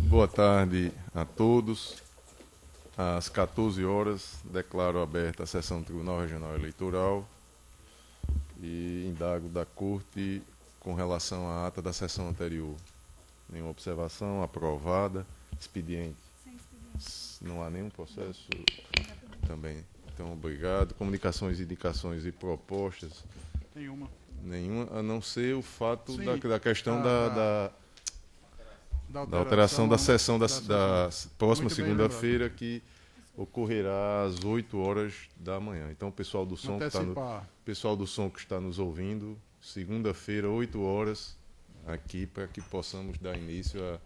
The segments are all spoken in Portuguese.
Boa tarde a todos. Às 14 horas, declaro aberta a sessão do Tribunal Regional Eleitoral e indago da Corte com relação à ata da sessão anterior. Nenhuma observação, aprovada. Expediente. Sem expediente. Não há nenhum processo também. Então, obrigado. Comunicações, indicações e propostas. Nenhuma, a não ser o fato da questão da alteração da sessão da próxima segunda-feira, que ocorrerá às 8 horas da manhã. Então, o pessoal do som que está nos ouvindo, segunda-feira, 8 horas, aqui, para que possamos dar início à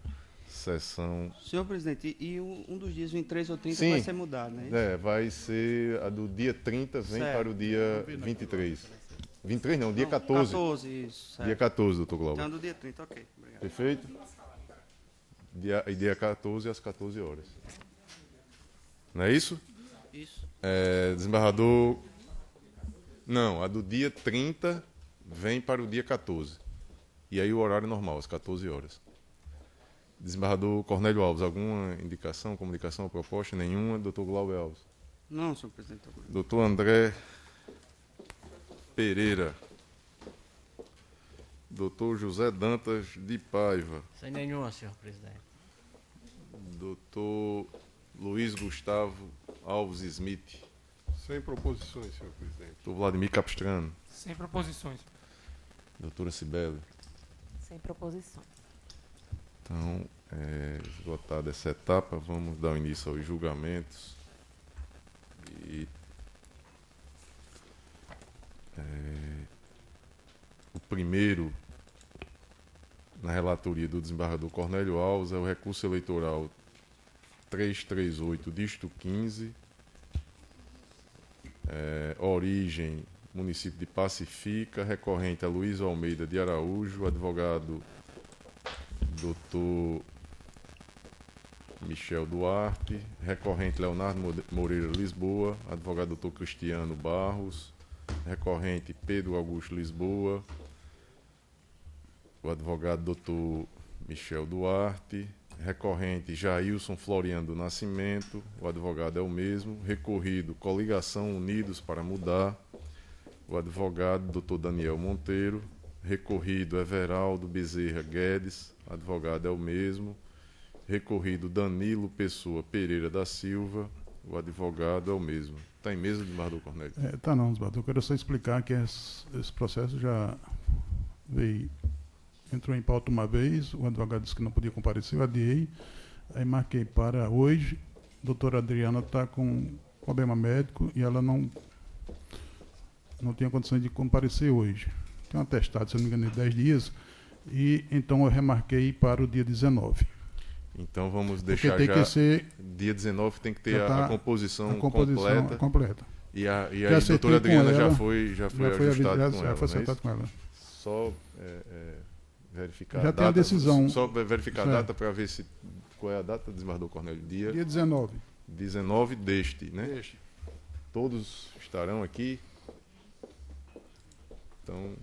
sessão. Senhor presidente, e um dos dias, 23 ou 30, Sim, vai ser mudado, né? Vai ser a do dia 30, vem para o dia 23. 23 não, dia 14. 14, isso. Certo. Dia 14, doutor Glauber. Então, do dia 30, ok. Obrigado. Perfeito? Dia 14 às 14 horas. Não é isso? Isso. Desembargador... Não, a do dia 30 vem para o dia 14. E aí o horário normal, às 14 horas. Desembargador Cornélio Alves, alguma indicação, comunicação, proposta? Nenhuma. Doutor Glauber Alves. Não, senhor presidente. Doutor André Pereira. Doutor José Dantas de Paiva. Sem nenhuma, senhor presidente. Doutor Luiz Gustavo Alves Smith. Sem proposições, senhor presidente. Doutor Vladimir Capistrano. Sem proposições. Doutora Cibele. Sem proposição. Então, esgotada essa etapa, vamos dar início aos julgamentos. E o primeiro, na relatoria do desembargador Cornélio Alves, é o recurso eleitoral 338, dígito 15, origem, município de Pacifica, recorrente a Luiz Almeida de Araújo, advogado doutor Michel Duarte, recorrente Leonardo Moreira Lisboa, advogado doutor Cristiano Barros, recorrente Pedro Augusto Lisboa, o advogado doutor Michel Duarte, recorrente Jailson Floriano do Nascimento, o advogado é o mesmo, recorrido Coligação Unidos para Mudar, o advogado doutor Daniel Monteiro, recorrido Everaldo Bezerra Guedes, advogado é o mesmo, recorrido Danilo Pessoa Pereira da Silva, o advogado é o mesmo. Está em mesa, desembargador Cornélio? Está não, desembargador. Eu quero só explicar que esse processo já entrou em pauta uma vez, o advogado disse que não podia comparecer, eu adiei, aí marquei para hoje, a doutora Adriana está com problema médico e ela não tinha condições de comparecer hoje. Tem um atestado, se não me engano, de 10 dias, e então eu remarquei para o dia 19. Então vamos deixar tem já... Que ser, dia 19 tem que ter tá a composição completa. E a doutora Adriana já foi ajustada com ela. Já foi acertado com ela. Só verificar já a tem data. a decisão. Só verificar a data para ver qual é a data, desembargador Cornélio. Dia 19. 19 deste, né? Todos estarão aqui. Então,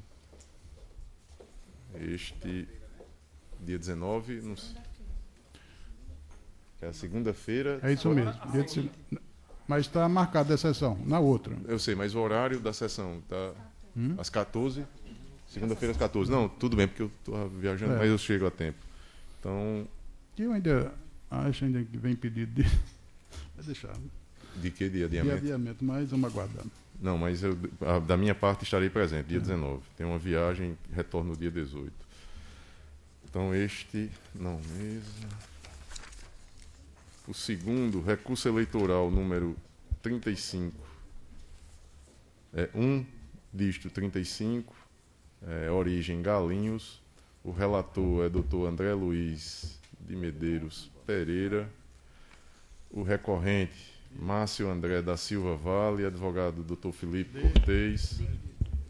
este dia 19, não sei. É a segunda-feira. É isso mesmo. Mas está marcada a sessão, na outra. Eu sei, mas o horário da sessão está às 14. Segunda-feira às 14. Não, tudo bem, porque eu estou viajando, mas eu chego a tempo. Então. Eu ainda acho que vem pedido de. Vai deixar. De que? De adiamento? De adiamento, mas vamos aguardar. Não, mas da minha parte estarei presente, dia 19. Tem uma viagem, retorno no dia 18. Então não, mesa. O segundo, recurso eleitoral número 35. Dígito 35, origem Galinhos. O relator é doutor André Luiz de Medeiros Pereira. O recorrente, Márcio André da Silva Vale, advogado doutor Felipe Cortez.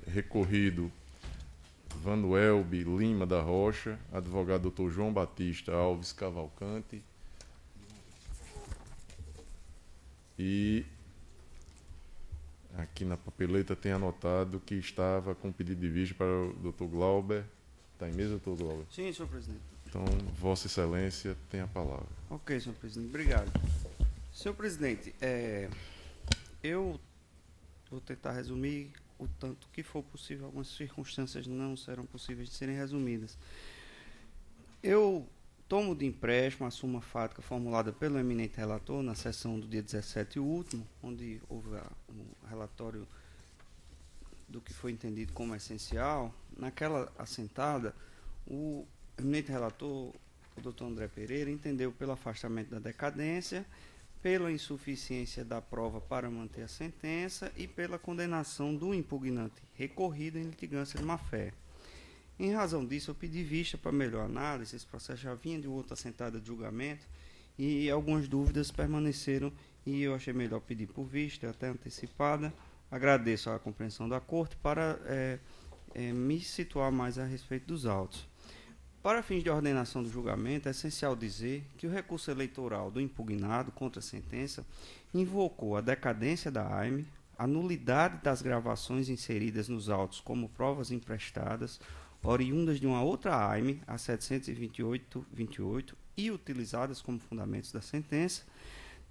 Recorrido, Vanuelbe Lima da Rocha, advogado doutor João Batista Alves Cavalcante. E aqui na papeleta tem anotado que estava com pedido de vista para o doutor Glauber. Está em mesa, doutor Glauber? Sim, senhor presidente. Então, Vossa Excelência tem a palavra. Ok, senhor presidente. Obrigado. Senhor presidente, eu vou tentar resumir o tanto que for possível. Algumas circunstâncias não serão possíveis de serem resumidas. Eu tomo de empréstimo a súmula fática formulada pelo eminente relator na sessão do dia 17 último, onde houve o relatório do que foi entendido como essencial. Naquela assentada, o eminente relator, o doutor André Pereira, entendeu pelo afastamento da decadência, pela insuficiência da prova para manter a sentença e pela condenação do impugnante recorrido em litigância de má-fé. Em razão disso, eu pedi vista para melhor análise. Esse processo já vinha de outra assentada de julgamento e algumas dúvidas permaneceram e eu achei melhor pedir por vista, até antecipada. Agradeço a compreensão da Corte para me situar mais a respeito dos autos. Para fins de ordenação do julgamento, é essencial dizer que o recurso eleitoral do impugnado contra a sentença invocou a decadência da AIME, a nulidade das gravações inseridas nos autos como provas emprestadas, oriundas de uma outra AIME, a 728-28, e utilizadas como fundamentos da sentença.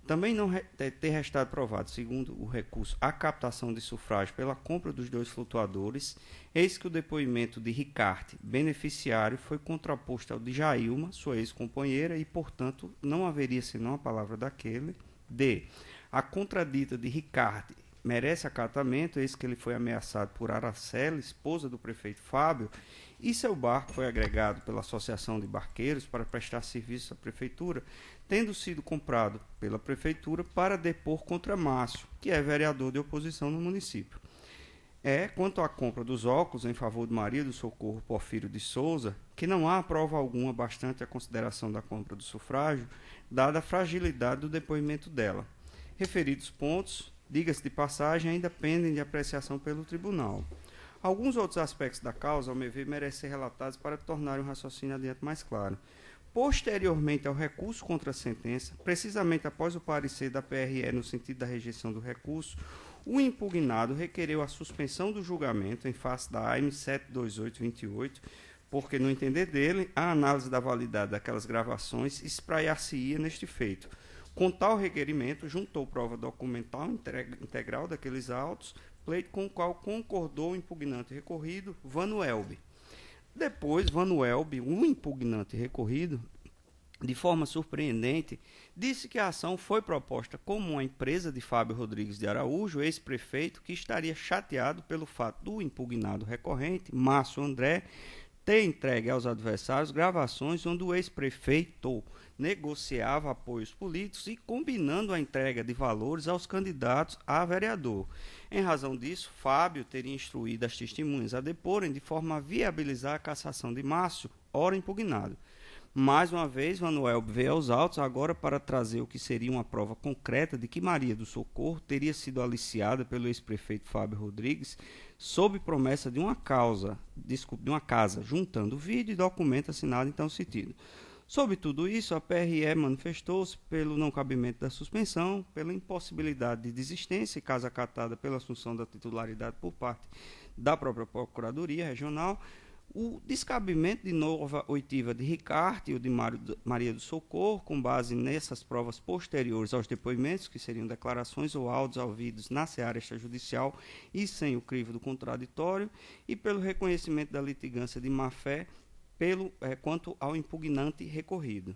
Também não ter restado provado, segundo o recurso, a captação de sufrágio pela compra dos 2 flutuadores, eis que o depoimento de Ricarte, beneficiário, foi contraposto ao de Jailma, sua ex-companheira, e, portanto, não haveria senão a palavra daquele. D. A contradita de Ricarte merece acatamento, eis que ele foi ameaçado por Araceli, esposa do prefeito Fábio, e seu barco foi agregado pela Associação de Barqueiros para prestar serviço à prefeitura, tendo sido comprado pela prefeitura para depor contra Márcio, que é vereador de oposição no município. Quanto à compra dos óculos em favor de Maria do Socorro Porfírio de Souza, que não há prova alguma bastante à consideração da compra do sufrágio, dada a fragilidade do depoimento dela. Referidos pontos, diga-se de passagem, ainda pendem de apreciação pelo tribunal. Alguns outros aspectos da causa, ao meu ver, merecem ser relatados para tornar o raciocínio adiante mais claro. Posteriormente ao recurso contra a sentença, precisamente após o parecer da PRE no sentido da rejeição do recurso, o impugnado requereu a suspensão do julgamento em face da AIME 72828, porque, no entender dele, a análise da validade daquelas gravações espraiar-se-ia neste feito. Com tal requerimento, juntou prova documental integral daqueles autos, pleito com o qual concordou o impugnante recorrido, Vanuelbe. Depois, Vanuelbe, o impugnante recorrido, de forma surpreendente, disse que a ação foi proposta como uma empresa de Fábio Rodrigues de Araújo, ex-prefeito, que estaria chateado pelo fato do impugnado recorrente, Márcio André, ter entregue aos adversários gravações onde o ex-prefeito negociava apoios políticos e combinando a entrega de valores aos candidatos a vereador. Em razão disso, Fábio teria instruído as testemunhas a deporem de forma a viabilizar a cassação de Márcio, ora impugnado. Mais uma vez, Manuel veio aos autos agora para trazer o que seria uma prova concreta de que Maria do Socorro teria sido aliciada pelo ex-prefeito Fábio Rodrigues sob promessa de uma casa, juntando vídeo e documento assinado em tal sentido. Sob tudo isso, a PRE manifestou-se pelo não cabimento da suspensão, pela impossibilidade de desistência, caso acatada pela assunção da titularidade por parte da própria Procuradoria Regional, o descabimento de nova oitiva de Ricarte e o de Maria do Socorro, com base nessas provas posteriores aos depoimentos, que seriam declarações ou áudios ouvidos na seara extrajudicial e sem o crivo do contraditório, e pelo reconhecimento da litigância de má-fé quanto ao impugnante recorrido,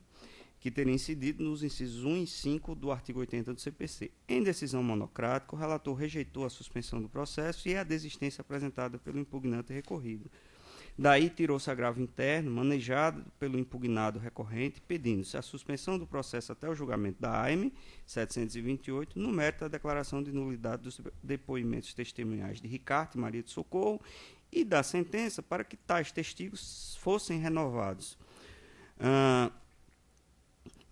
que teria incidido nos incisos 1 e 5 do artigo 80 do CPC. Em decisão monocrática, o relator rejeitou a suspensão do processo e a desistência apresentada pelo impugnante recorrido. Daí tirou-se agravo interno, manejado pelo impugnado recorrente, pedindo-se a suspensão do processo até o julgamento da AIME 728, no mérito da declaração de nulidade dos depoimentos testemunhais de Ricarte e Maria de Socorro e da sentença para que tais testigos fossem renovados.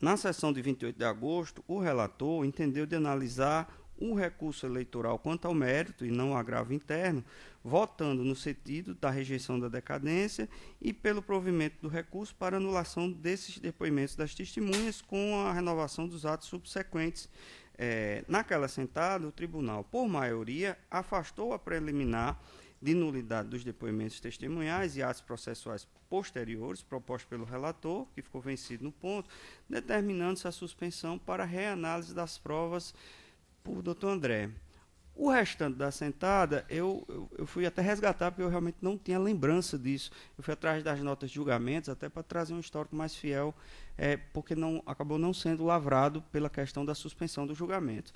Na sessão de 28 de agosto, o relator entendeu de analisar o recurso eleitoral quanto ao mérito e não ao agravo interno, votando no sentido da rejeição da decadência e pelo provimento do recurso para anulação desses depoimentos das testemunhas com a renovação dos atos subsequentes. Naquela sentada, o tribunal, por maioria, afastou a preliminar de nulidade dos depoimentos testemunhais e atos processuais posteriores, proposto pelo relator, que ficou vencido no ponto, determinando-se a suspensão para reanálise das provas por Dr. André. O restante da sentada, eu fui até resgatar, porque eu realmente não tinha lembrança disso. Eu fui atrás das notas de julgamentos, até para trazer um histórico mais fiel, porque acabou não sendo lavrado pela questão da suspensão do julgamento.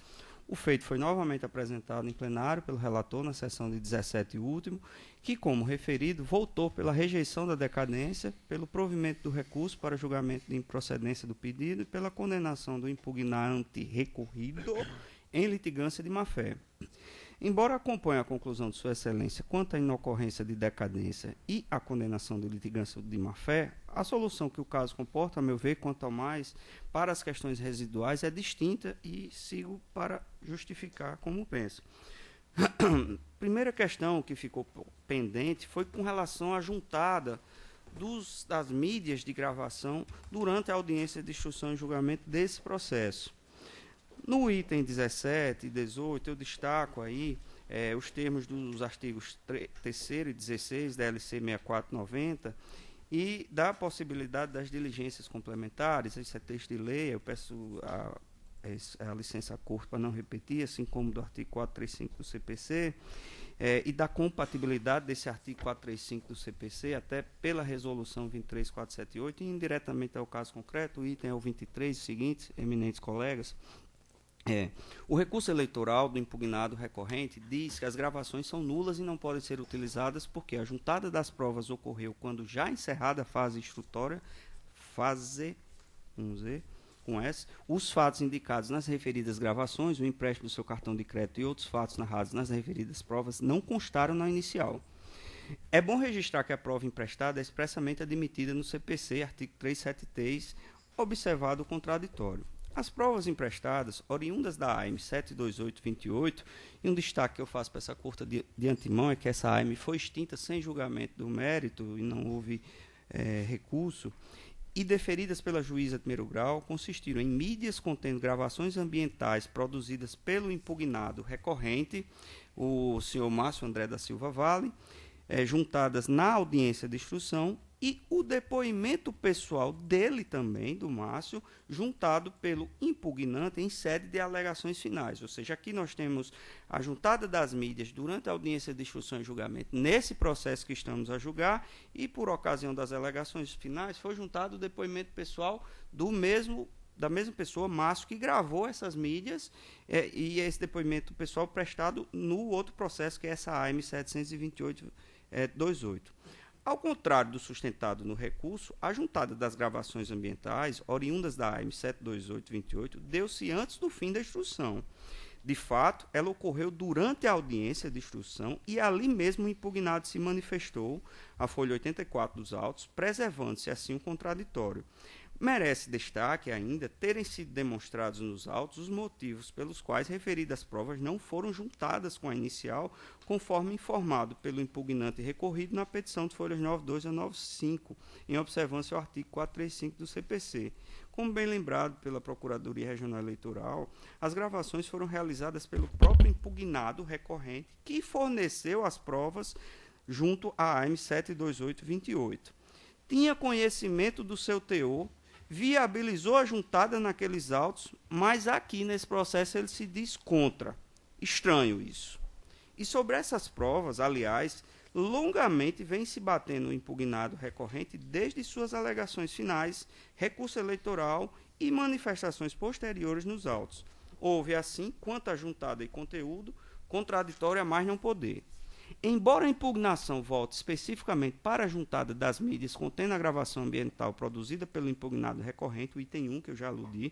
O feito foi novamente apresentado em plenário pelo relator na sessão de 17 e último, que, como referido, voltou pela rejeição da decadência, pelo provimento do recurso para julgamento de improcedência do pedido e pela condenação do impugnante recorrido em litigância de má-fé. Embora acompanhe a conclusão de Sua Excelência quanto à inocorrência de decadência e a condenação de litigância de má-fé, a solução que o caso comporta, a meu ver, quanto ao mais, para as questões residuais, é distinta e sigo para justificar como penso. Primeira questão que ficou pendente foi com relação à juntada das mídias de gravação durante a audiência de instrução e julgamento desse processo. No item 17 e 18, eu destaco aí os termos dos artigos 3º e 16 da LC 6490 e da possibilidade das diligências complementares. Isso é texto de lei, eu peço a licença à corte para não repetir, assim como do artigo 435 do CPC, e da compatibilidade desse artigo 435 do CPC, até pela resolução 23478, e indiretamente ao caso concreto, o item é o 23, o seguinte, eminentes colegas. O recurso eleitoral do impugnado recorrente diz que as gravações são nulas e não podem ser utilizadas porque a juntada das provas ocorreu quando já encerrada a fase instrutória, os fatos indicados nas referidas gravações, o empréstimo do seu cartão de crédito e outros fatos narrados nas referidas provas não constaram na inicial. É bom registrar que a prova emprestada é expressamente admitida no CPC, artigo 373, observado o contraditório. As provas emprestadas, oriundas da AM 72828, e um destaque que eu faço para essa corte de antemão é que essa AM foi extinta sem julgamento do mérito e não houve recurso, e deferidas pela juíza de primeiro grau, consistiram em mídias contendo gravações ambientais produzidas pelo impugnado recorrente, o senhor Márcio André da Silva Vale, juntadas na audiência de instrução, e o depoimento pessoal dele também, do Márcio, juntado pelo impugnante em sede de alegações finais. Ou seja, aqui nós temos a juntada das mídias durante a audiência de instrução e julgamento, nesse processo que estamos a julgar, e por ocasião das alegações finais, foi juntado o depoimento pessoal da mesma pessoa, Márcio, que gravou essas mídias, e esse depoimento pessoal prestado no outro processo, que é essa AM 728-28. Ao contrário do sustentado no recurso, a juntada das gravações ambientais, oriundas da AM 72828, deu-se antes do fim da instrução. De fato, ela ocorreu durante a audiência de instrução e ali mesmo o impugnado se manifestou, a folha 84 dos autos, preservando-se assim o contraditório. Merece destaque ainda terem sido demonstrados nos autos os motivos pelos quais referidas provas não foram juntadas com a inicial, conforme informado pelo impugnante recorrido na petição de folhas 92 a 95, em observância ao artigo 435 do CPC. Como bem lembrado pela Procuradoria Regional Eleitoral, as gravações foram realizadas pelo próprio impugnado recorrente, que forneceu as provas junto à AM 72828. Tinha conhecimento do seu teor, viabilizou a juntada naqueles autos, mas aqui nesse processo ele se diz contra. Estranho isso. E sobre essas provas, aliás, longamente vem se batendo o impugnado recorrente desde suas alegações finais, recurso eleitoral e manifestações posteriores nos autos. Houve, assim, quanto à juntada e conteúdo, contraditório a mais não poder. Embora a impugnação volte especificamente para a juntada das mídias contendo a gravação ambiental produzida pelo impugnado recorrente, o item 1, que eu já aludi,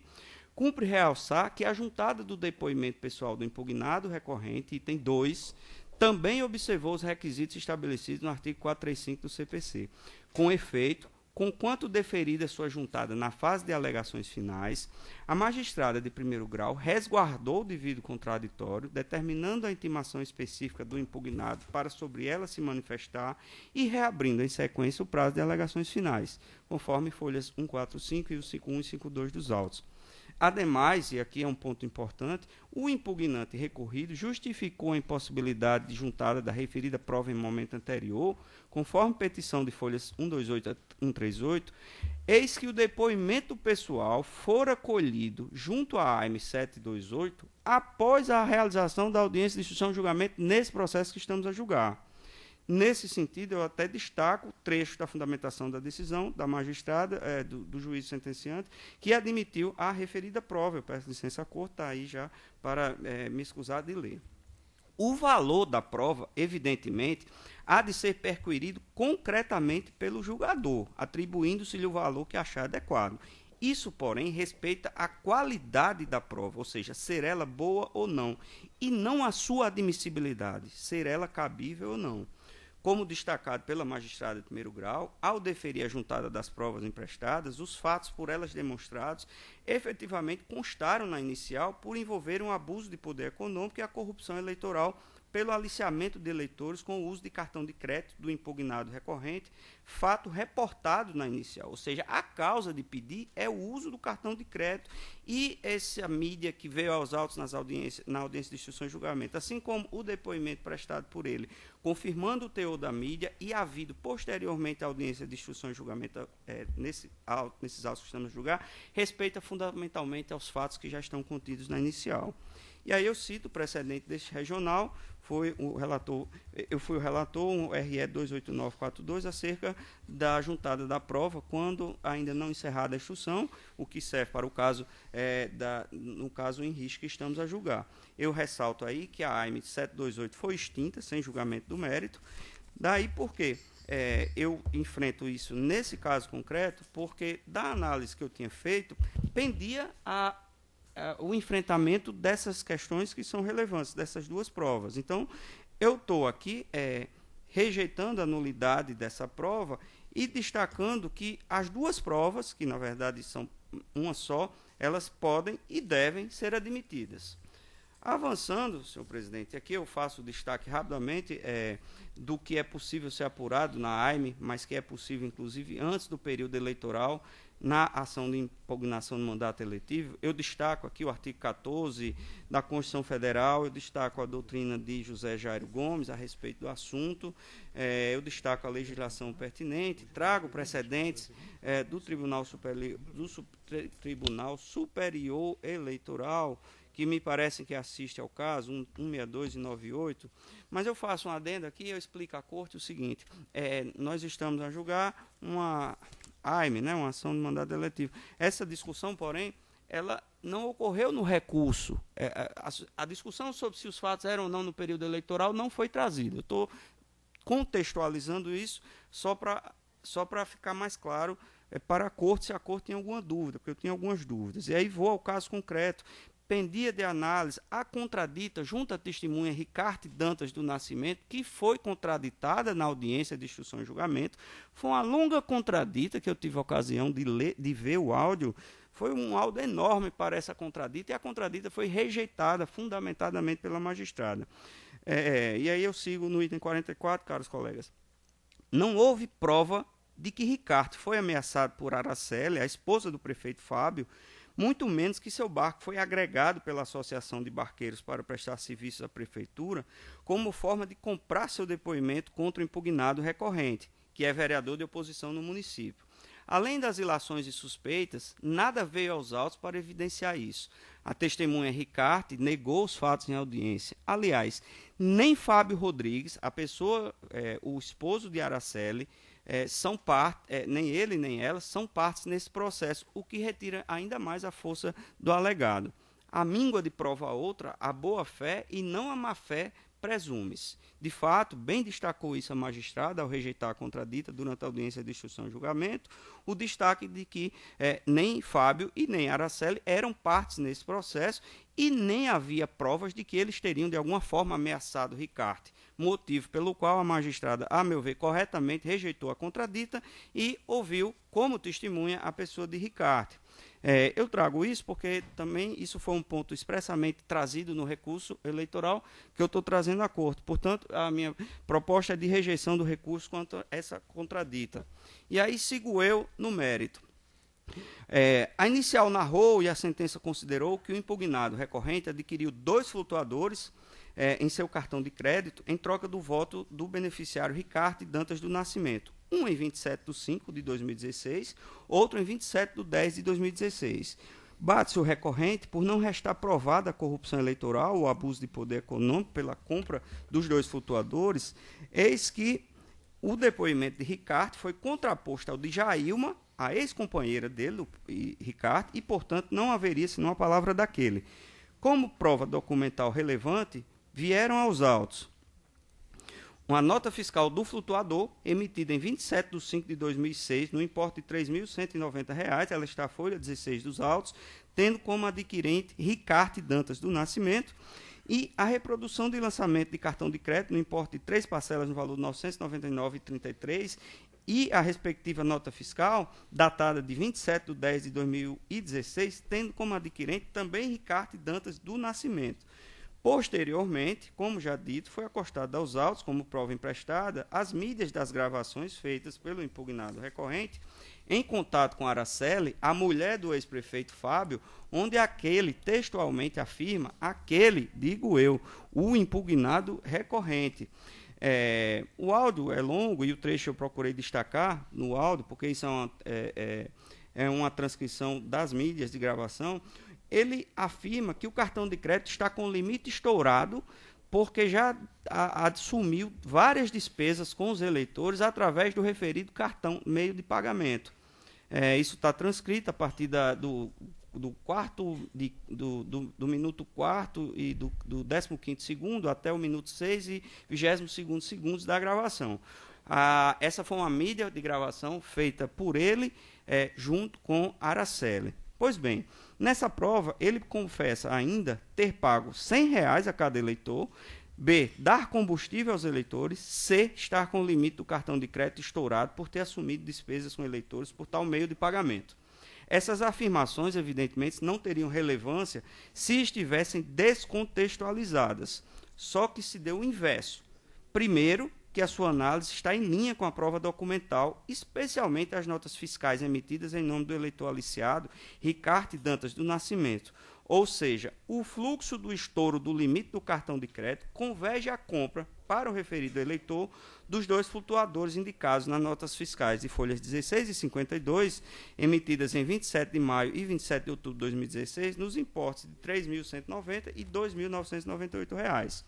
cumpre realçar que a juntada do depoimento pessoal do impugnado recorrente, item 2, também observou os requisitos estabelecidos no artigo 435 do CPC. Com efeito, conquanto deferida sua juntada na fase de alegações finais, a magistrada de primeiro grau resguardou o devido contraditório, determinando a intimação específica do impugnado para sobre ela se manifestar e reabrindo em sequência o prazo de alegações finais, conforme folhas 145 e o 51 e 52 dos autos. Ademais, e aqui é um ponto importante, o impugnante recorrido justificou a impossibilidade de juntada da referida prova em momento anterior, conforme petição de folhas 128 a 138, eis que o depoimento pessoal fora colhido junto à AIME 728 após a realização da audiência de instrução e julgamento nesse processo que estamos a julgar. Nesse sentido, eu até destaco o trecho da fundamentação da decisão da magistrada, do juiz sentenciante, que admitiu a referida prova. Eu peço licença à corte, está aí já para me escusar de ler. O valor da prova, evidentemente, há de ser perquirido concretamente pelo julgador, atribuindo-se-lhe o valor que achar adequado. Isso, porém, respeita a qualidade da prova, ou seja, ser ela boa ou não, e não a sua admissibilidade, ser ela cabível ou não. Como destacado pela magistrada de primeiro grau, ao deferir a juntada das provas emprestadas, os fatos por elas demonstrados efetivamente constaram na inicial por envolver um abuso de poder econômico e a corrupção eleitoral pelo aliciamento de eleitores com o uso de cartão de crédito do impugnado recorrente, fato reportado na inicial. Ou seja, a causa de pedir é o uso do cartão de crédito e essa mídia que veio aos autos na audiência de instrução e julgamento, assim como o depoimento prestado por ele, confirmando o teor da mídia e havido posteriormente a audiência de instrução e julgamento nesses autos que estamos a julgar, respeita fundamentalmente aos fatos que já estão contidos na inicial. E aí eu cito o precedente deste regional, eu fui o relator, um RE 28942, acerca da juntada da prova, quando ainda não encerrada a instrução, o que serve para o caso, no caso em risco que estamos a julgar. Eu ressalto aí que a AIME 728 foi extinta, sem julgamento do mérito. Daí por quê? Eu enfrento isso nesse caso concreto, porque da análise que eu tinha feito, pendia o enfrentamento dessas questões que são relevantes, dessas duas provas. Então, eu estou aqui rejeitando a nulidade dessa prova e destacando que as duas provas, que na verdade são uma só, elas podem e devem ser admitidas. Avançando, senhor presidente, aqui eu faço destaque rapidamente do que é possível ser apurado na AIME, mas que é possível, inclusive, antes do período eleitoral, na ação de impugnação do mandato eletivo. Eu destaco aqui o artigo 14 da Constituição Federal, eu destaco a doutrina de José Jairo Gomes a respeito do assunto, eu destaco a legislação pertinente, trago precedentes do Tribunal Superior Eleitoral, que me parecem que assiste ao caso, 162 e 98, mas eu faço um adendo aqui e eu explico à corte o seguinte, nós estamos a julgar uma AIME, uma ação de mandato eletivo. Essa discussão, porém, ela não ocorreu no recurso. A discussão sobre se os fatos eram ou não no período eleitoral não foi trazida. Eu estou contextualizando isso só para ficar mais claro para a corte, se a corte tem alguma dúvida, porque eu tenho algumas dúvidas. E aí vou ao caso concreto. Pendia de análise a contradita junto à testemunha Ricarte Dantas do Nascimento, que foi contraditada na audiência de instrução e julgamento. Foi uma longa contradita que eu tive a ocasião de ver o áudio. Foi um áudio enorme para essa contradita e a contradita foi rejeitada fundamentadamente pela magistrada. E aí eu sigo no item 44, caros colegas. Não houve prova de que Ricarte foi ameaçado por Araceli, a esposa do prefeito Fábio, muito menos que seu barco foi agregado pela Associação de Barqueiros para prestar serviços à Prefeitura, como forma de comprar seu depoimento contra o impugnado recorrente, que é vereador de oposição no município. Além das ilações e suspeitas, nada veio aos autos para evidenciar isso. A testemunha Ricarte negou os fatos em audiência. Aliás, nem Fábio Rodrigues, o esposo de Araceli, nem ele nem ela são partes nesse processo, o que retira ainda mais a força do alegado. A míngua de prova outra, a boa-fé e não a má-fé presume-se. De fato, bem destacou isso a magistrada ao rejeitar a contradita durante a audiência de instrução e julgamento, o destaque de que nem Fábio e nem Araceli eram partes nesse processo e nem havia provas de que eles teriam de alguma forma ameaçado Ricarte, motivo pelo qual a magistrada, a meu ver, corretamente rejeitou a contradita e ouviu como testemunha a pessoa de Ricarte. Eu trago isso porque também isso foi um ponto expressamente trazido no recurso eleitoral que eu estou trazendo à corte. Portanto, a minha proposta é de rejeição do recurso quanto a essa contradita. E aí sigo eu no mérito. A inicial narrou e a sentença considerou que o impugnado recorrente adquiriu 2 flutuadores em seu cartão de crédito em troca do voto do beneficiário Ricardo Dantas do Nascimento. Um em 27/5 de 2016, outro em 27/10 de 2016. Bate-se o recorrente por não restar provada a corrupção eleitoral ou abuso de poder econômico pela compra dos 2 flutuadores, eis que o depoimento de Ricardo foi contraposto ao de Jailma, a ex-companheira dele, Ricardo, e, portanto, não haveria senão a palavra daquele. Como prova documental relevante, vieram aos autos uma nota fiscal do flutuador, emitida em 27/5 de 2006, no importe de R$ 3.190, ela está à folha 16 dos autos, tendo como adquirente Ricardo Dantas do Nascimento, e a reprodução de lançamento de cartão de crédito no importe de 3 parcelas no valor de R$ 999,33 e a respectiva nota fiscal, datada de 27/10 de 2016, tendo como adquirente também Ricardo Dantas do Nascimento. Posteriormente, como já dito, foi acostado aos autos, como prova emprestada, as mídias das gravações feitas pelo impugnado recorrente, em contato com Araceli, a mulher do ex-prefeito Fábio, onde aquele textualmente afirma, aquele, digo eu, o impugnado recorrente. O áudio é longo e o trecho eu procurei destacar no áudio, porque isso é uma transcrição das mídias de gravação. Ele afirma que o cartão de crédito está com o limite estourado porque já assumiu várias despesas com os eleitores através do referido cartão meio de pagamento. Isso está transcrito a partir do minuto 4º e do 15º segundo até o minuto 6 e 22º segundos da gravação. Essa foi uma mídia de gravação feita por ele junto com Araceli. Pois bem, nessa prova, ele confessa ainda ter pago R$ 100 a cada eleitor, B, dar combustível aos eleitores, C, estar com o limite do cartão de crédito estourado por ter assumido despesas com eleitores por tal meio de pagamento. Essas afirmações, evidentemente, não teriam relevância se estivessem descontextualizadas, só que se deu o inverso. Primeiro, que a sua análise está em linha com a prova documental, especialmente as notas fiscais emitidas em nome do eleitor aliciado Ricardo Dantas do Nascimento. Ou seja, o fluxo do estouro do limite do cartão de crédito converge à compra para o referido eleitor dos 2 flutuadores indicados nas notas fiscais de folhas 16 e 52, emitidas em 27 de maio e 27 de outubro de 2016, nos importes de R$ 3.190 e R$ 2.998.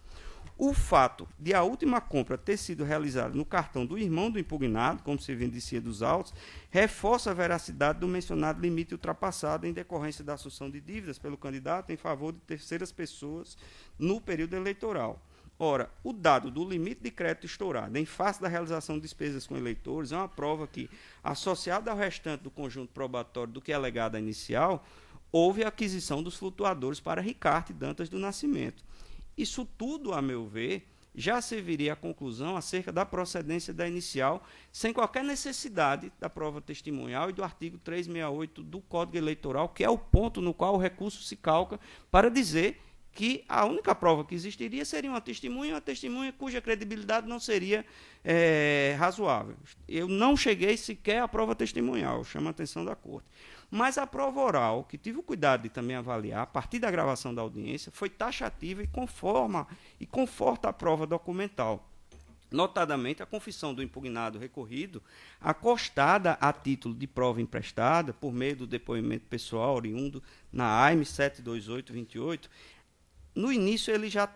O fato de a última compra ter sido realizada no cartão do irmão do impugnado, como se evidencia dos autos, reforça a veracidade do mencionado limite ultrapassado em decorrência da assunção de dívidas pelo candidato em favor de terceiras pessoas no período eleitoral. Ora, o dado do limite de crédito estourado em face da realização de despesas com eleitores é uma prova que, associada ao restante do conjunto probatório do que é alegado inicial, houve a aquisição dos flutuadores para Ricardo Dantas do Nascimento. Isso tudo, a meu ver, já serviria à conclusão acerca da procedência da inicial, sem qualquer necessidade da prova testemunhal e do artigo 368 do Código Eleitoral, que é o ponto no qual o recurso se calca para dizer que a única prova que existiria seria uma testemunha cuja credibilidade não seria razoável. Eu não cheguei sequer à prova testemunhal, chamo a atenção da Corte. Mas a prova oral, que tive o cuidado de também avaliar, a partir da gravação da audiência, foi taxativa e conforta a prova documental. Notadamente, a confissão do impugnado recorrido, acostada a título de prova emprestada, por meio do depoimento pessoal oriundo na AIME 72828, no início ele já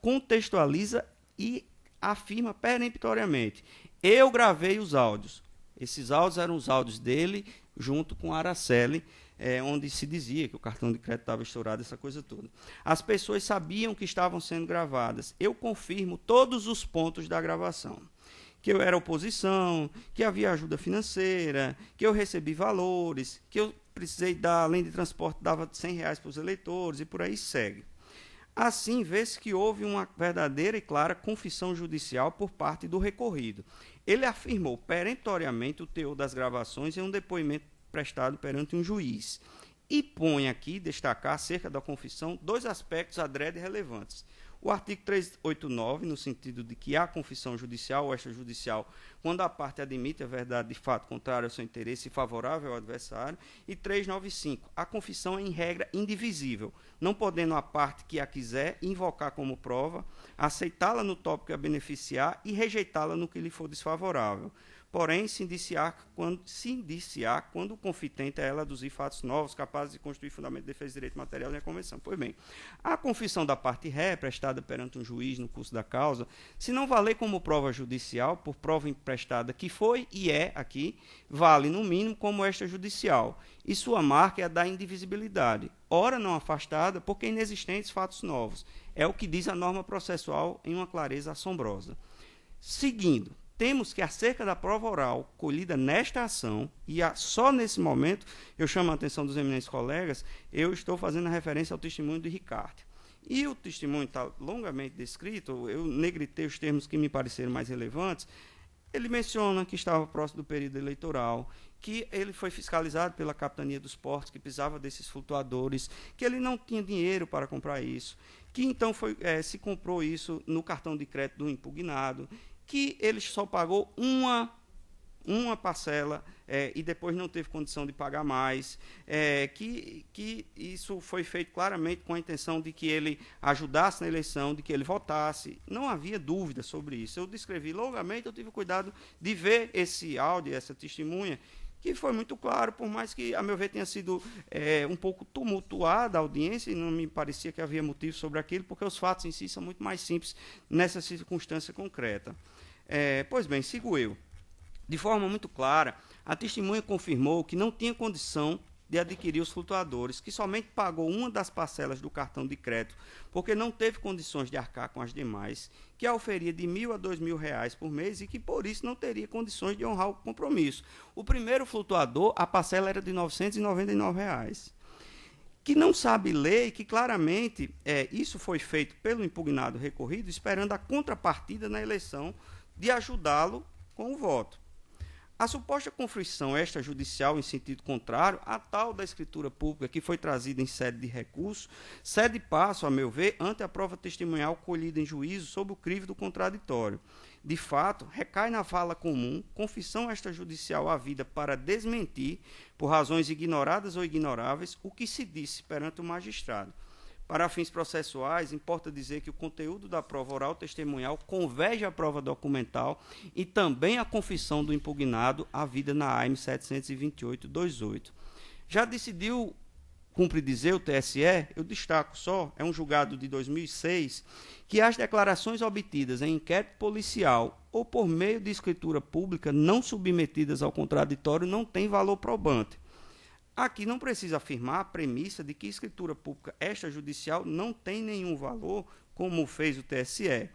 contextualiza e afirma peremptoriamente: eu gravei os áudios. Esses áudios eram os áudios dele junto com a Araceli, onde se dizia que o cartão de crédito estava estourado, essa coisa toda. As pessoas sabiam que estavam sendo gravadas. Eu confirmo todos os pontos da gravação. Que eu era oposição, que havia ajuda financeira, que eu recebi valores, que eu precisei dar, além de transporte, dava R$ 100 para os eleitores, e por aí segue. Assim, vê-se que houve uma verdadeira e clara confissão judicial por parte do recorrido. Ele afirmou peremptoriamente o teor das gravações em um depoimento prestado perante um juiz. E põe aqui, destacar acerca da confissão, 2 aspectos adrede relevantes. O artigo 389, no sentido de que há confissão judicial ou extrajudicial quando a parte admite a verdade de fato contrária ao seu interesse e favorável ao adversário. E 395, a confissão é em regra indivisível, não podendo a parte que a quiser invocar como prova, aceitá-la no tópico que a beneficiar e rejeitá-la no que lhe for desfavorável. Porém, se indiciar quando o confitente a ela aduzir fatos novos, capazes de constituir fundamento de defesa de direito material da convenção. Pois bem, a confissão da parte ré, prestada perante um juiz no curso da causa, se não valer como prova judicial, por prova emprestada que foi e é aqui, vale, no mínimo, como extrajudicial, e sua marca é a da indivisibilidade, ora não afastada, porque inexistentes fatos novos. É o que diz a norma processual em uma clareza assombrosa. Seguindo, temos que, acerca da prova oral colhida nesta ação, e só nesse momento eu chamo a atenção dos eminentes colegas, eu estou fazendo a referência ao testemunho de Ricardo. E o testemunho está longamente descrito, eu negritei os termos que me pareceram mais relevantes. Ele menciona que estava próximo do período eleitoral, que ele foi fiscalizado pela Capitania dos Portos, que precisava desses flutuadores, que ele não tinha dinheiro para comprar isso, que então se comprou isso no cartão de crédito do impugnado, que ele só pagou uma parcela e depois não teve condição de pagar mais, que isso foi feito claramente com a intenção de que ele ajudasse na eleição, de que ele votasse. Não havia dúvida sobre isso. Eu descrevi longamente, eu tive cuidado de ver esse áudio, essa testemunha, que foi muito claro, por mais que, a meu ver, tenha sido um pouco tumultuada a audiência, e não me parecia que havia motivo sobre aquilo, porque os fatos em si são muito mais simples nessa circunstância concreta. Pois bem, sigo eu. De forma muito clara, a testemunha confirmou que não tinha condição de adquirir os flutuadores, que somente pagou uma das parcelas do cartão de crédito, porque não teve condições de arcar com as demais, que a oferia de R$ 1.000 a R$ 2.000 por mês e que, por isso, não teria condições de honrar o compromisso. O primeiro flutuador, a parcela era de R$ 999. Que não sabe ler e que claramente isso foi feito pelo impugnado recorrido, esperando a contrapartida na eleição de ajudá-lo com o voto. A suposta confissão extrajudicial em sentido contrário, a tal da escritura pública que foi trazida em sede de recurso, cede passo, a meu ver, ante a prova testemunhal colhida em juízo sob o crivo do contraditório. De fato, recai na fala comum, confissão extrajudicial havida para desmentir, por razões ignoradas ou ignoráveis, o que se disse perante o magistrado. Para fins processuais, importa dizer que o conteúdo da prova oral testemunhal converge à prova documental e também à confissão do impugnado havida na AIM 728-28. Já decidiu, cumpre dizer, o TSE, eu destaco só, é um julgado de 2006, que as declarações obtidas em inquérito policial ou por meio de escritura pública não submetidas ao contraditório não têm valor probante. Aqui não precisa afirmar a premissa de que escritura pública extrajudicial não tem nenhum valor, como fez o TSE.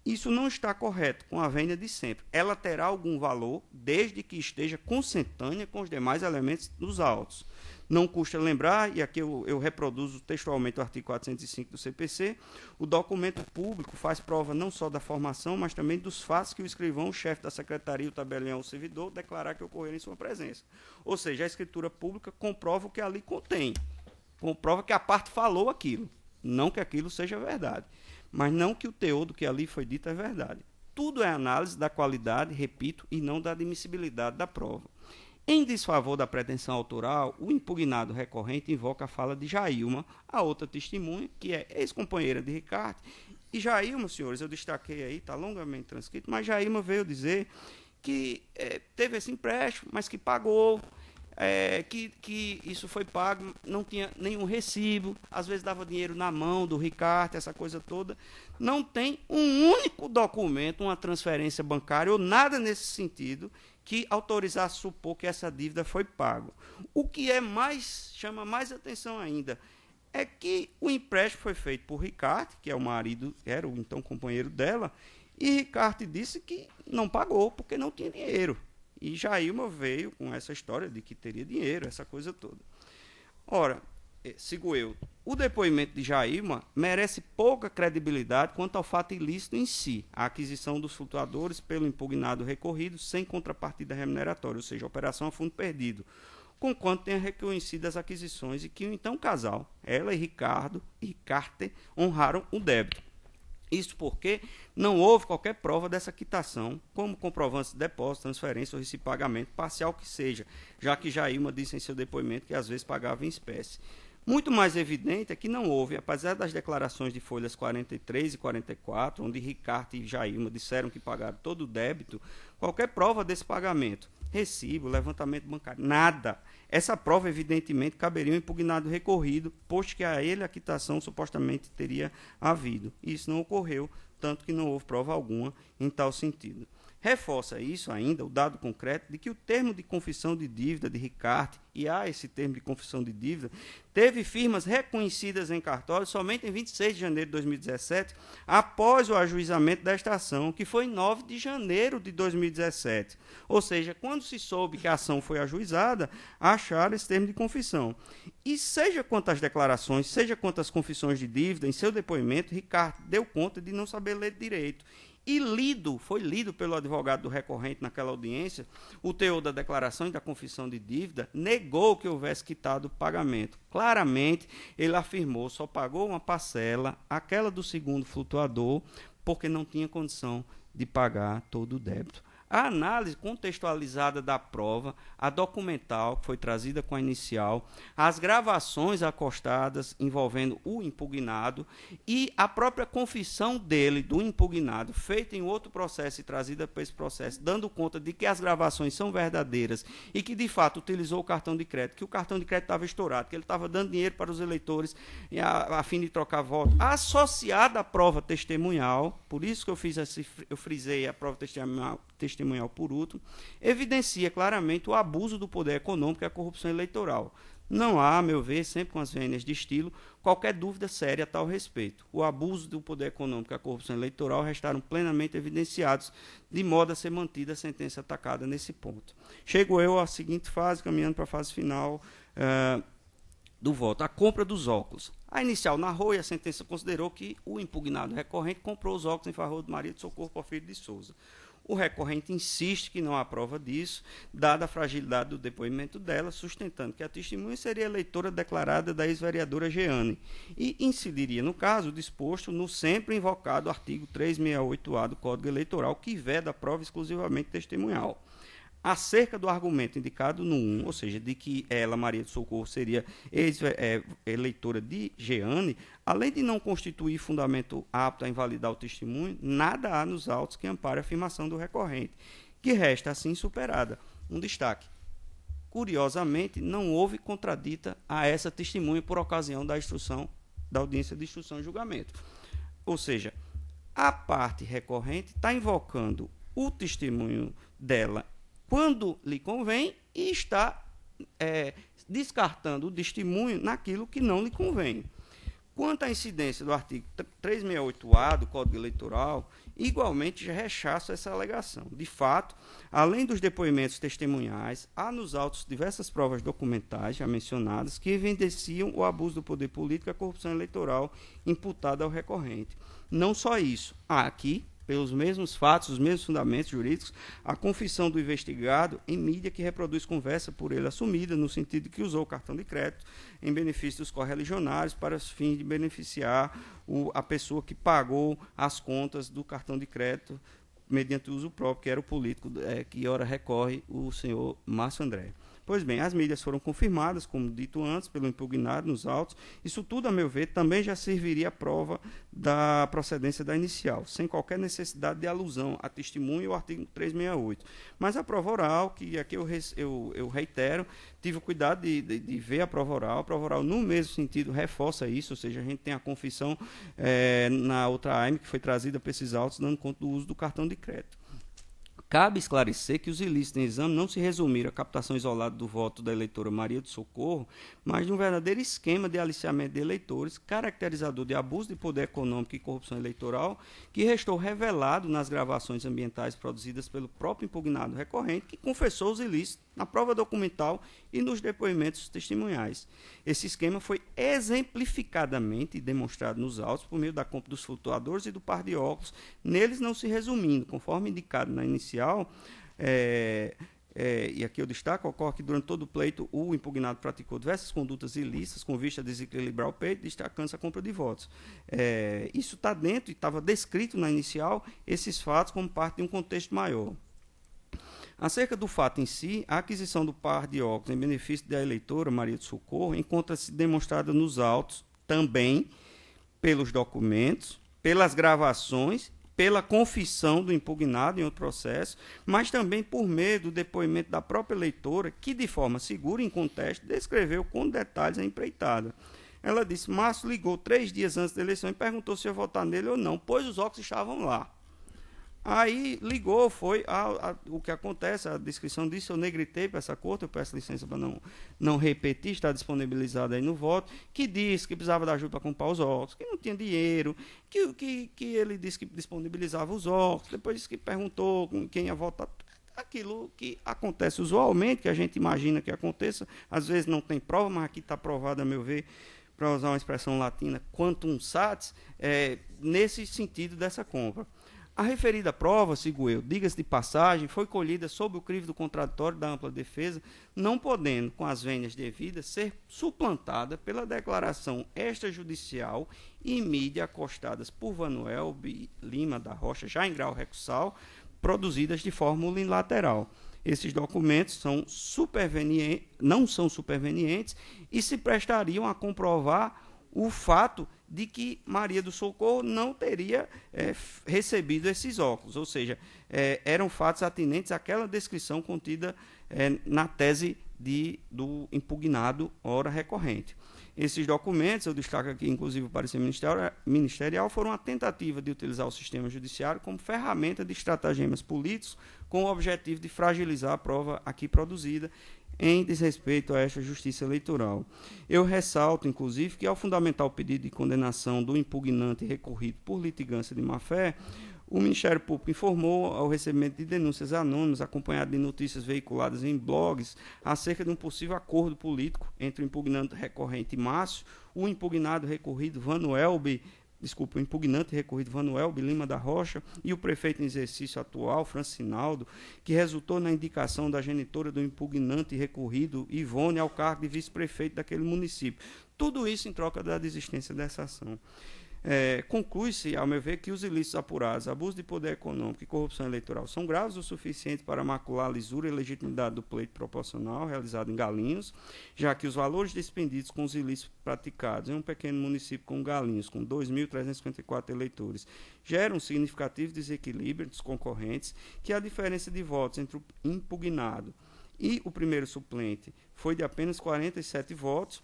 Isso não está correto com a vênia de sempre. Ela terá algum valor desde que esteja consentânea com os demais elementos dos autos. Não custa lembrar, e aqui eu reproduzo textualmente o artigo 405 do CPC, o documento público faz prova não só da formação, mas também dos fatos que o escrivão, o chefe da secretaria, o tabelião, o servidor, declarar que ocorreram em sua presença. Ou seja, a escritura pública comprova o que ali contém, comprova que a parte falou aquilo, não que aquilo seja verdade, mas não que o teor do que ali foi dito é verdade. Tudo é análise da qualidade, repito, e não da admissibilidade da prova. Em desfavor da pretensão autoral, o impugnado recorrente invoca a fala de Jailma, a outra testemunha, que é ex-companheira de Ricardo. E Jailma, senhores, eu destaquei aí, está longamente transcrito, mas Jailma veio dizer que teve esse empréstimo, mas que pagou, que isso foi pago, não tinha nenhum recibo, às vezes dava dinheiro na mão do Ricardo, essa coisa toda. Não tem um único documento, uma transferência bancária ou nada nesse sentido que autorizasse a supor que essa dívida foi paga. O que chama mais atenção ainda é que o empréstimo foi feito por Ricardo, que é o marido, era o então companheiro dela, e Ricardo disse que não pagou porque não tinha dinheiro. E Jailma veio com essa história de que teria dinheiro, essa coisa toda. Ora, sigo eu, o depoimento de Jailma merece pouca credibilidade quanto ao fato ilícito em si, a aquisição dos flutuadores pelo impugnado recorrido sem contrapartida remuneratória, ou seja, operação a fundo perdido, conquanto tenha reconhecido as aquisições e que o então casal, ela e Ricardo, honraram o débito. Isso porque não houve qualquer prova dessa quitação, como comprovante de depósito, transferência ou recibo de pagamento parcial que seja, já que Jailma disse em seu depoimento que às vezes pagava em espécie. Muito mais evidente é que não houve, apesar das declarações de folhas 43 e 44, onde Ricardo e Jailma disseram que pagaram todo o débito, qualquer prova desse pagamento, recibo, levantamento bancário, nada. Essa prova, evidentemente, caberia um impugnado recorrido, posto que a ele a quitação supostamente teria havido. Isso não ocorreu, tanto que não houve prova alguma em tal sentido. Reforça isso ainda o dado concreto de que o termo de confissão de dívida de Ricardo, e há esse termo de confissão de dívida, teve firmas reconhecidas em cartório somente em 26 de janeiro de 2017, após o ajuizamento desta ação, que foi em 9 de janeiro de 2017. Ou seja, quando se soube que a ação foi ajuizada, acharam esse termo de confissão. E seja quanto às declarações, seja quanto às confissões de dívida, em seu depoimento, Ricardo deu conta de não saber ler direito. E foi lido pelo advogado do recorrente naquela audiência, o teor da declaração e da confissão de dívida, negou que houvesse quitado o pagamento. Claramente, ele afirmou, só pagou uma parcela, aquela do segundo flutuador, porque não tinha condição de pagar todo o débito. A análise contextualizada da prova, a documental, que foi trazida com a inicial, as gravações acostadas envolvendo o impugnado e a própria confissão dele, do impugnado, feita em outro processo e trazida para esse processo, dando conta de que as gravações são verdadeiras e que, de fato, utilizou o cartão de crédito, que o cartão de crédito estava estourado, que ele estava dando dinheiro para os eleitores a fim de trocar voto, associada à prova testemunhal, por isso que eu frisei a prova testemunhal por último, evidencia claramente o abuso do poder econômico e a corrupção eleitoral. Não há, a meu ver, sempre com as vênias de estilo, qualquer dúvida séria a tal respeito. O abuso do poder econômico e a corrupção eleitoral restaram plenamente evidenciados, de modo a ser mantida a sentença atacada nesse ponto. Chego eu à seguinte fase, caminhando para a fase final do voto, a compra dos óculos. A inicial narrou e a sentença considerou que o impugnado recorrente comprou os óculos em favor de Maria de Socorro Porfírio de Souza. O recorrente insiste que não há prova disso, dada a fragilidade do depoimento dela, sustentando que a testemunha seria eleitora declarada da ex-vereadora Jeane e incidiria, no caso, disposto no sempre invocado artigo 368-A do Código Eleitoral, que veda a prova exclusivamente testemunhal. Acerca do argumento indicado no 1, ou seja, de que ela, Maria de Socorro, seria eleitora de Jeane, além de não constituir fundamento apto a invalidar o testemunho, nada há nos autos que ampare a afirmação do recorrente, que resta assim superada. Um destaque. Curiosamente, não houve contradita a essa testemunha por ocasião da audiência de instrução e julgamento. Ou seja, a parte recorrente está invocando o testemunho dela quando lhe convém e está descartando o testemunho naquilo que não lhe convém. Quanto à incidência do artigo 368-A do Código Eleitoral, igualmente rechaço essa alegação. De fato, além dos depoimentos testemunhais, há nos autos diversas provas documentais já mencionadas que evidenciam o abuso do poder político e a corrupção eleitoral imputada ao recorrente. Não só isso, há aqui, pelos mesmos fatos, os mesmos fundamentos jurídicos, a confissão do investigado em mídia que reproduz conversa por ele assumida, no sentido de que usou o cartão de crédito em benefício dos correligionários para os fins de beneficiar a pessoa que pagou as contas do cartão de crédito mediante uso próprio, que era o político que ora recorre o senhor Márcio André. Pois bem, as mídias foram confirmadas, como dito antes, pelo impugnado nos autos. Isso tudo, a meu ver, também já serviria a prova da procedência da inicial, sem qualquer necessidade de alusão a testemunho e o artigo 368. Mas a prova oral, que aqui eu reitero, tive o cuidado de ver a prova oral no mesmo sentido reforça isso, ou seja, a gente tem a confissão na outra AIME que foi trazida para esses autos, dando conta do uso do cartão de crédito. Cabe esclarecer que os ilícitos em exame não se resumiram à captação isolada do voto da eleitora Maria de Socorro, mas de um verdadeiro esquema de aliciamento de eleitores, caracterizador de abuso de poder econômico e corrupção eleitoral, que restou revelado nas gravações ambientais produzidas pelo próprio impugnado recorrente, que confessou os ilícitos na prova documental e nos depoimentos testemunhais. Esse esquema foi exemplificadamente demonstrado nos autos por meio da compra dos flutuadores e do par de óculos, neles não se resumindo, conforme indicado na inicial, e aqui eu destaco, ocorre que durante todo o pleito o impugnado praticou diversas condutas ilícitas com vista a desequilibrar o pleito, destacando-se a compra de votos. Isso está dentro e estava descrito na inicial esses fatos como parte de um contexto maior. Acerca do fato em si, a aquisição do par de óculos em benefício da eleitora Maria do Socorro encontra-se demonstrada nos autos, também pelos documentos, pelas gravações, pela confissão do impugnado em outro processo, mas também por meio do depoimento da própria eleitora, que de forma segura e em contexto descreveu com detalhes a empreitada. Ela disse: Márcio ligou 3 dias antes da eleição e perguntou se ia votar nele ou não, pois os óculos estavam lá. Aí ligou, foi o que acontece, a descrição disso, eu negritei para essa corte, eu peço licença para não repetir, está disponibilizado aí no voto, que disse que precisava de ajuda para comprar os óculos, que não tinha dinheiro, que ele disse que disponibilizava os óculos, depois disse que perguntou quem ia votar, aquilo que acontece usualmente, que a gente imagina que aconteça, às vezes não tem prova, mas aqui está provado, a meu ver, para usar uma expressão latina, quantum satis, nesse sentido dessa compra. A referida prova, sigo eu, diga-se de passagem, foi colhida sob o crivo do contraditório da ampla defesa, não podendo, com as vênias devidas, ser suplantada pela declaração extrajudicial e mídia acostadas por Vanuel Lima da Rocha, já em grau recursal, produzidas de forma unilateral. Esses documentos não são supervenientes e se prestariam a comprovar o fato de que Maria do Socorro não teria recebido esses óculos, ou seja, eram fatos atinentes àquela descrição contida na tese do impugnado ora recorrente. Esses documentos, eu destaco aqui, inclusive o parecer ministerial, foram uma tentativa de utilizar o sistema judiciário como ferramenta de estratagemas políticos com o objetivo de fragilizar a prova aqui produzida em desrespeito a esta justiça eleitoral. Eu ressalto, inclusive, que ao fundamentar o pedido de condenação do impugnante recorrido por litigância de má-fé, o Ministério Público informou ao recebimento de denúncias anônimas, acompanhado de notícias veiculadas em blogs, acerca de um possível acordo político entre o impugnante recorrente Márcio, o impugnante recorrido Vanuel Lima da Rocha e o prefeito em exercício atual, Francinaldo, que resultou na indicação da genitora do impugnante recorrido, Ivone, ao cargo de vice-prefeito daquele município. Tudo isso em troca da desistência dessa ação. Conclui-se, ao meu ver, que os ilícitos apurados, abuso de poder econômico e corrupção eleitoral são graves o suficiente para macular a lisura e legitimidade do pleito proporcional realizado em Galinhos, já que os valores despendidos com os ilícitos praticados em um pequeno município como Galinhos, com 2.354 eleitores, geram um significativo desequilíbrio dos concorrentes, que a diferença de votos entre o impugnado e o primeiro suplente foi de apenas 47 votos.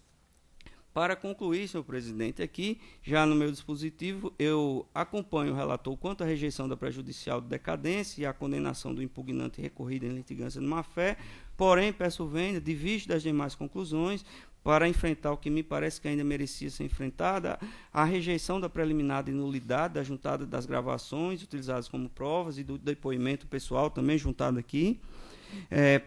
Para concluir, senhor presidente, aqui, já no meu dispositivo, eu acompanho o relator quanto à rejeição da prejudicial de decadência e à condenação do impugnante recorrido em litigância de má-fé, porém, peço vênia, de vista das demais conclusões, para enfrentar o que me parece que ainda merecia ser enfrentada, a rejeição da preliminar de nulidade da juntada das gravações utilizadas como provas e do depoimento pessoal também juntado aqui,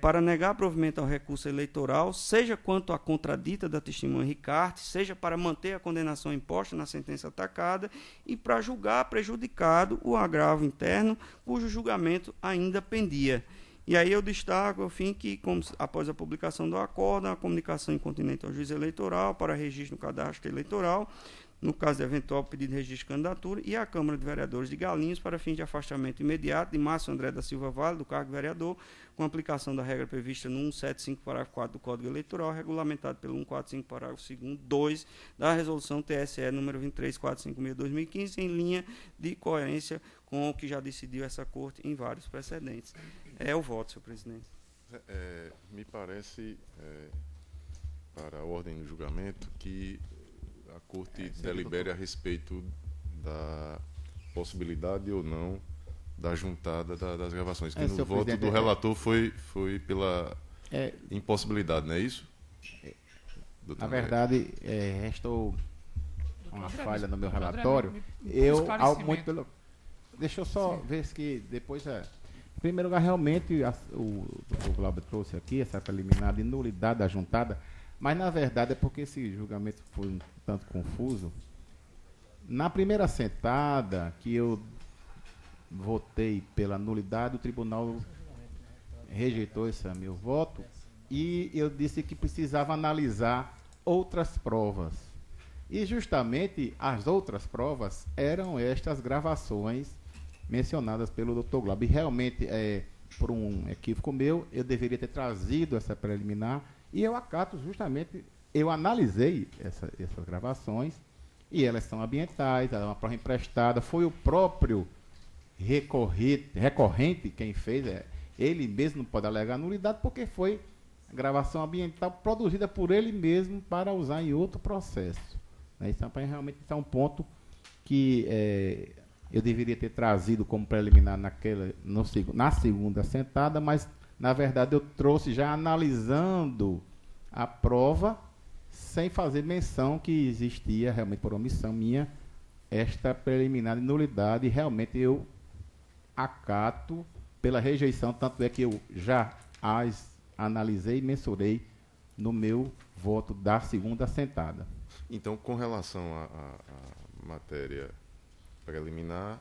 para negar provimento ao recurso eleitoral, seja quanto à contradita da testemunha Ricarte, seja para manter a condenação imposta na sentença atacada e para julgar prejudicado o agravo interno, cujo julgamento ainda pendia. E aí eu destaco, ao fim, que após a publicação do acordo, a comunicação incontinente ao juiz eleitoral para registro no cadastro eleitoral, no caso de eventual pedido de registro de candidatura, e à Câmara de Vereadores de Galinhos para fins de afastamento imediato de Márcio André da Silva Vale, do cargo de vereador, com aplicação da regra prevista no 175, parágrafo 4 do Código Eleitoral, regulamentado pelo 145, parágrafo 2º, 2 da Resolução TSE número 23456/2015, em linha de coerência com o que já decidiu essa Corte em vários precedentes. É o voto, senhor presidente. Me parece, para a ordem do julgamento, que a Corte delibere a respeito da possibilidade ou não da juntada das gravações, que no voto do relator foi pela impossibilidade, não é isso? Na verdade, restou uma falha no meu relatório. Deixa eu só ver se depois Em primeiro lugar, realmente, o doutor Glauber trouxe aqui essa preliminar de nulidade da juntada, mas, na verdade, é porque esse julgamento foi um tanto confuso. Na primeira sentada, que eu votei pela nulidade, o tribunal rejeitou esse meu voto e eu disse que precisava analisar outras provas. E justamente as outras provas eram estas gravações mencionadas pelo Dr. Glauber. E realmente, por um equívoco meu, eu deveria ter trazido essa preliminar e eu acato justamente, eu analisei essas gravações e elas são ambientais, ela é uma prova emprestada, foi o próprio recorrente quem fez, ele mesmo não pode alegar nulidade porque foi gravação ambiental produzida por ele mesmo para usar em outro processo. Né? Então, realmente, isso é um ponto que eu deveria ter trazido como preliminar na segunda sentada, mas, na verdade, eu trouxe já analisando a prova, sem fazer menção que existia, realmente por omissão minha, esta preliminar de nulidade, e realmente eu acato pela rejeição, tanto é que eu já as analisei e mensurei no meu voto da segunda sentada. Então, com relação à matéria preliminar...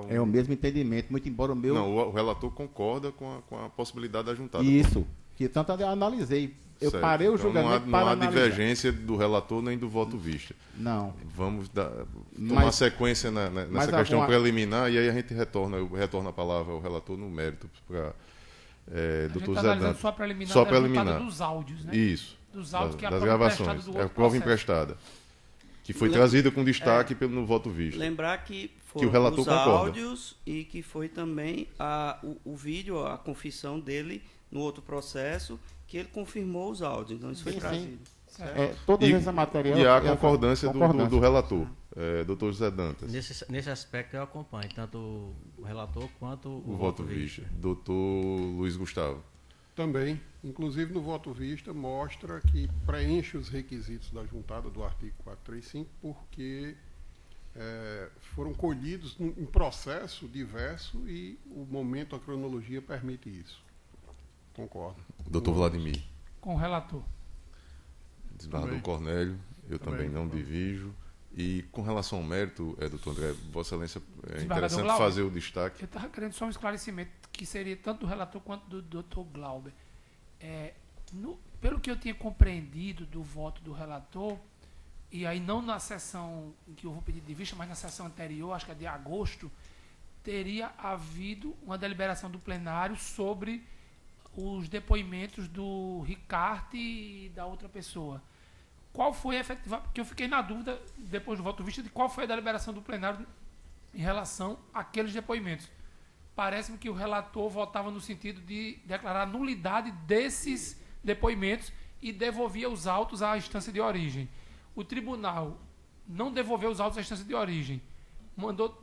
É o mesmo entendimento, muito embora o meu... Não, o relator concorda com a possibilidade da juntada. Isso, que tanto eu analisei. Eu Certo. parei o Então, julgamento não há analisar. divergência do relator nem do voto vista. Não. Vamos tomar sequência nessa questão preliminar e aí a gente retorna a palavra ao relator no mérito para doutor Zé Dantas. Só preliminar, só preliminar dos áudios, né? Isso. Dos áudios que é a das prova gravações. emprestada do É a outro prova processo. emprestada. Que foi trazida com destaque no voto visto. Lembrar que Que o foram relator os concorda. áudios e que foi também o vídeo, a confissão dele no outro processo, que ele confirmou os áudios. Então, isso foi Sim, trazido. Toda E- essa material... E há a concordância do relator, doutor José Dantas. Nesse aspecto eu acompanho tanto o relator quanto O voto vista. Doutor Luiz Gustavo. Também, inclusive no voto vista, mostra que preenche os requisitos da juntada do artigo 435, porque foram colhidos em processo diverso e o momento, a cronologia permite isso. Concordo. Doutor Vladimir. Com o relator. Desembargador Também. Cornélio, eu também não Também. divijo. E com relação ao mérito, doutor André, Vossa Excelência, é Desembargador interessante Glauber. fazer o destaque. Eu estava querendo só um esclarecimento, que seria tanto do relator quanto do Dr. Glauber. Pelo que eu tinha compreendido do voto do relator, e aí não na sessão em que eu vou pedir de vista, mas na sessão anterior, acho que é de agosto, teria havido uma deliberação do plenário sobre os depoimentos do Ricarte e da outra pessoa. Qual foi a efetiva? Porque eu fiquei na dúvida, depois do voto vista, de qual foi a deliberação do plenário em relação àqueles depoimentos. Parece-me que o relator votava no sentido de declarar a nulidade desses depoimentos e devolvia os autos à instância de origem. O tribunal não devolveu os autos à instância de origem,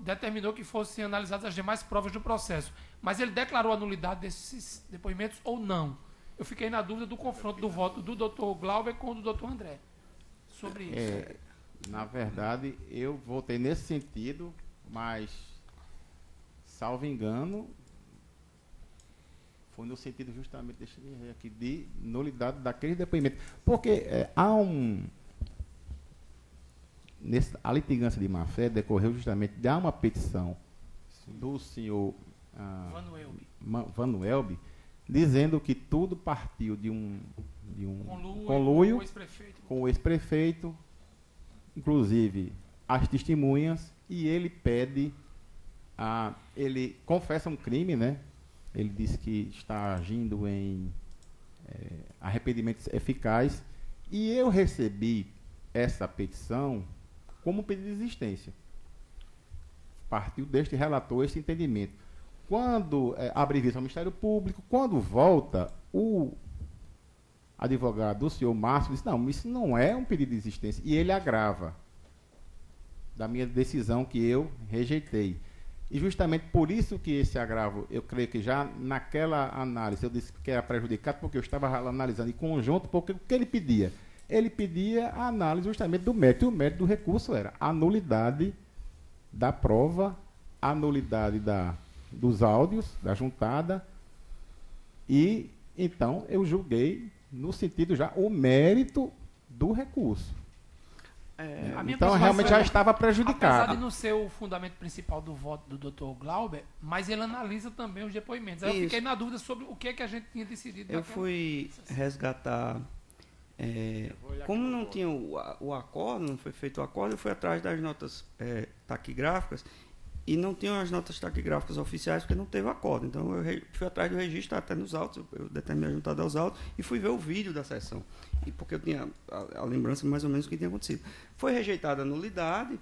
determinou que fossem analisadas as demais provas do processo, mas ele declarou a nulidade desses depoimentos ou não? Eu fiquei na dúvida do confronto do voto do Dr. Glauber com o do Dr. André sobre isso. Na verdade, eu votei nesse sentido, mas, salvo engano, foi no sentido justamente, deixa eu ver aqui, de nulidade daquele depoimento. Porque há a litigância de má-fé decorreu justamente de uma petição do senhor Vanuelbi, dizendo que tudo partiu de um conluio com o ex-prefeito, inclusive as testemunhas, e ele ele confessa um crime, né? Ele disse que está agindo em arrependimento eficaz, e eu recebi essa petição como pedido de existência. Partiu deste relator esse entendimento. Quando abre vista ao Ministério Público, quando volta, o advogado, o senhor Márcio, disse, não, isso não é um pedido de existência, e ele agrava da minha decisão que eu rejeitei. E justamente por isso que esse agravo, eu creio que já naquela análise, eu disse que era prejudicado, porque eu estava analisando em conjunto, porque o que ele pedia? Ele pedia a análise justamente do mérito, e o mérito do recurso era a nulidade da prova, a nulidade dos áudios, da juntada, e então eu julguei no sentido já o mérito do recurso. A minha Então, preocupação realmente já é- estava Apesar prejudicado. de não ser o fundamento principal do voto do Dr. Glauber, mas ele analisa também os depoimentos. Aí eu Isso. fiquei na dúvida sobre o que é que a gente tinha decidido. Eu naquela- fui resgatar. Como não tinha o acordo, não foi feito o acordo, eu fui atrás das notas taquigráficas e não tinham as notas taquigráficas oficiais porque não teve acordo. Então eu fui atrás do registro, até nos autos, eu determinei a juntada aos autos e fui ver o vídeo da sessão. E porque eu tinha a lembrança mais ou menos do que tinha acontecido. Foi rejeitada a nulidade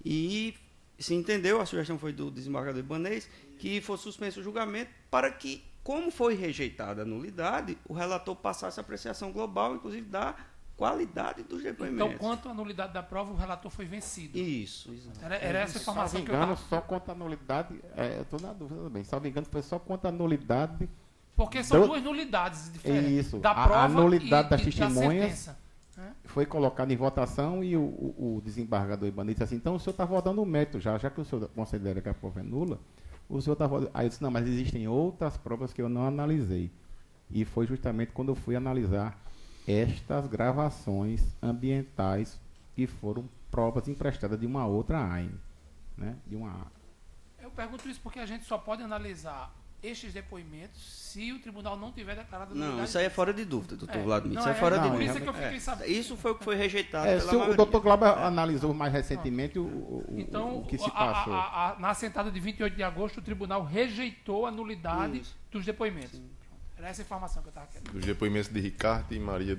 e se entendeu, a sugestão foi do desembargador Ibanez, que fosse suspenso o julgamento para que, como foi rejeitada a nulidade, o relator passasse a apreciação global, inclusive da qualidade dos depoimentos. Então, quanto à nulidade da prova, o relator foi vencido. Isso. Era essa a Salvo informação que eu engano, estava... só quanto a nulidade. Eu estou na dúvida também. Salvo engano, foi só quanto a nulidade. Porque são do- duas nulidades diferentes. Isso. Da A prova nulidade das da testemunhas sentença. foi colocada em votação e o desembargador Ibanez disse assim: então o senhor está votando o mérito já que o senhor considera que a prova é nula, o senhor está votando. Aí eu disse: não, mas existem outras provas que eu não analisei. E foi justamente quando eu fui analisar estas gravações ambientais que foram provas emprestadas de uma outra AIN, né? Eu pergunto isso porque a gente só pode analisar estes depoimentos se o tribunal não tiver declarado a Não, nulidade. isso aí é fora de dúvida, doutor Vladimir. Não, Isso é fora de não, por dúvida. isso é que eu fiquei sabendo. Isso foi o que foi rejeitado Se pela o maioria. doutor Glauber analisou mais recentemente Então, o que se passou. na sentada de 28 de agosto, o tribunal rejeitou a nulidade Isso. dos depoimentos. Era essa a informação que eu estava querendo. Dos depoimentos de Ricardo e Maria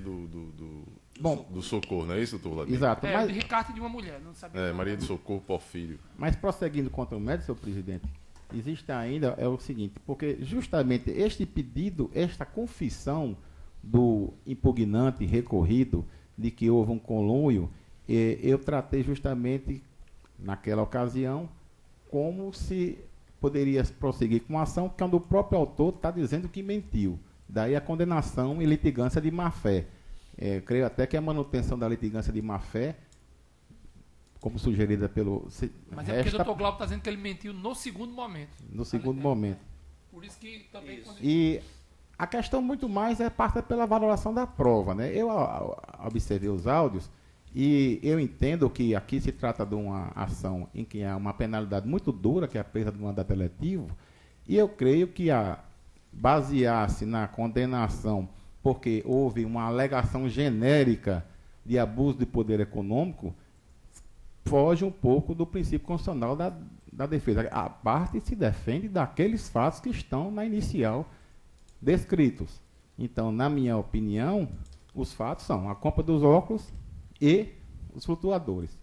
Bom, do Socorro, não é isso, doutor Vladimir? exato. É, Mas, de Ricardo e de uma mulher, não sabia. Maria do Socorro Porfírio. mas prosseguindo contra o mérito, senhor presidente, existe ainda o seguinte, porque justamente este pedido, esta confissão do impugnante recorrido de que houve um conluio, eu tratei justamente naquela ocasião como se poderia prosseguir com a ação quando o próprio autor está dizendo que mentiu. Daí a condenação e litigância de má-fé. Creio até que a manutenção da litigância de má-fé, como sugerida pelo... Mas é porque o doutor Glauber está dizendo que ele mentiu no segundo momento. No segundo momento. Por isso que também... quando- E a questão muito mais parte pela valoração da prova, né? Eu observei os áudios e eu entendo que aqui se trata de uma ação em que há uma penalidade muito dura, que é a perda do mandato eletivo, e eu creio que basear-se na condenação porque houve uma alegação genérica de abuso de poder econômico foge um pouco do princípio constitucional da defesa. A parte se defende daqueles fatos que estão na inicial descritos. Então, na minha opinião, os fatos são a compra dos óculos e os flutuadores.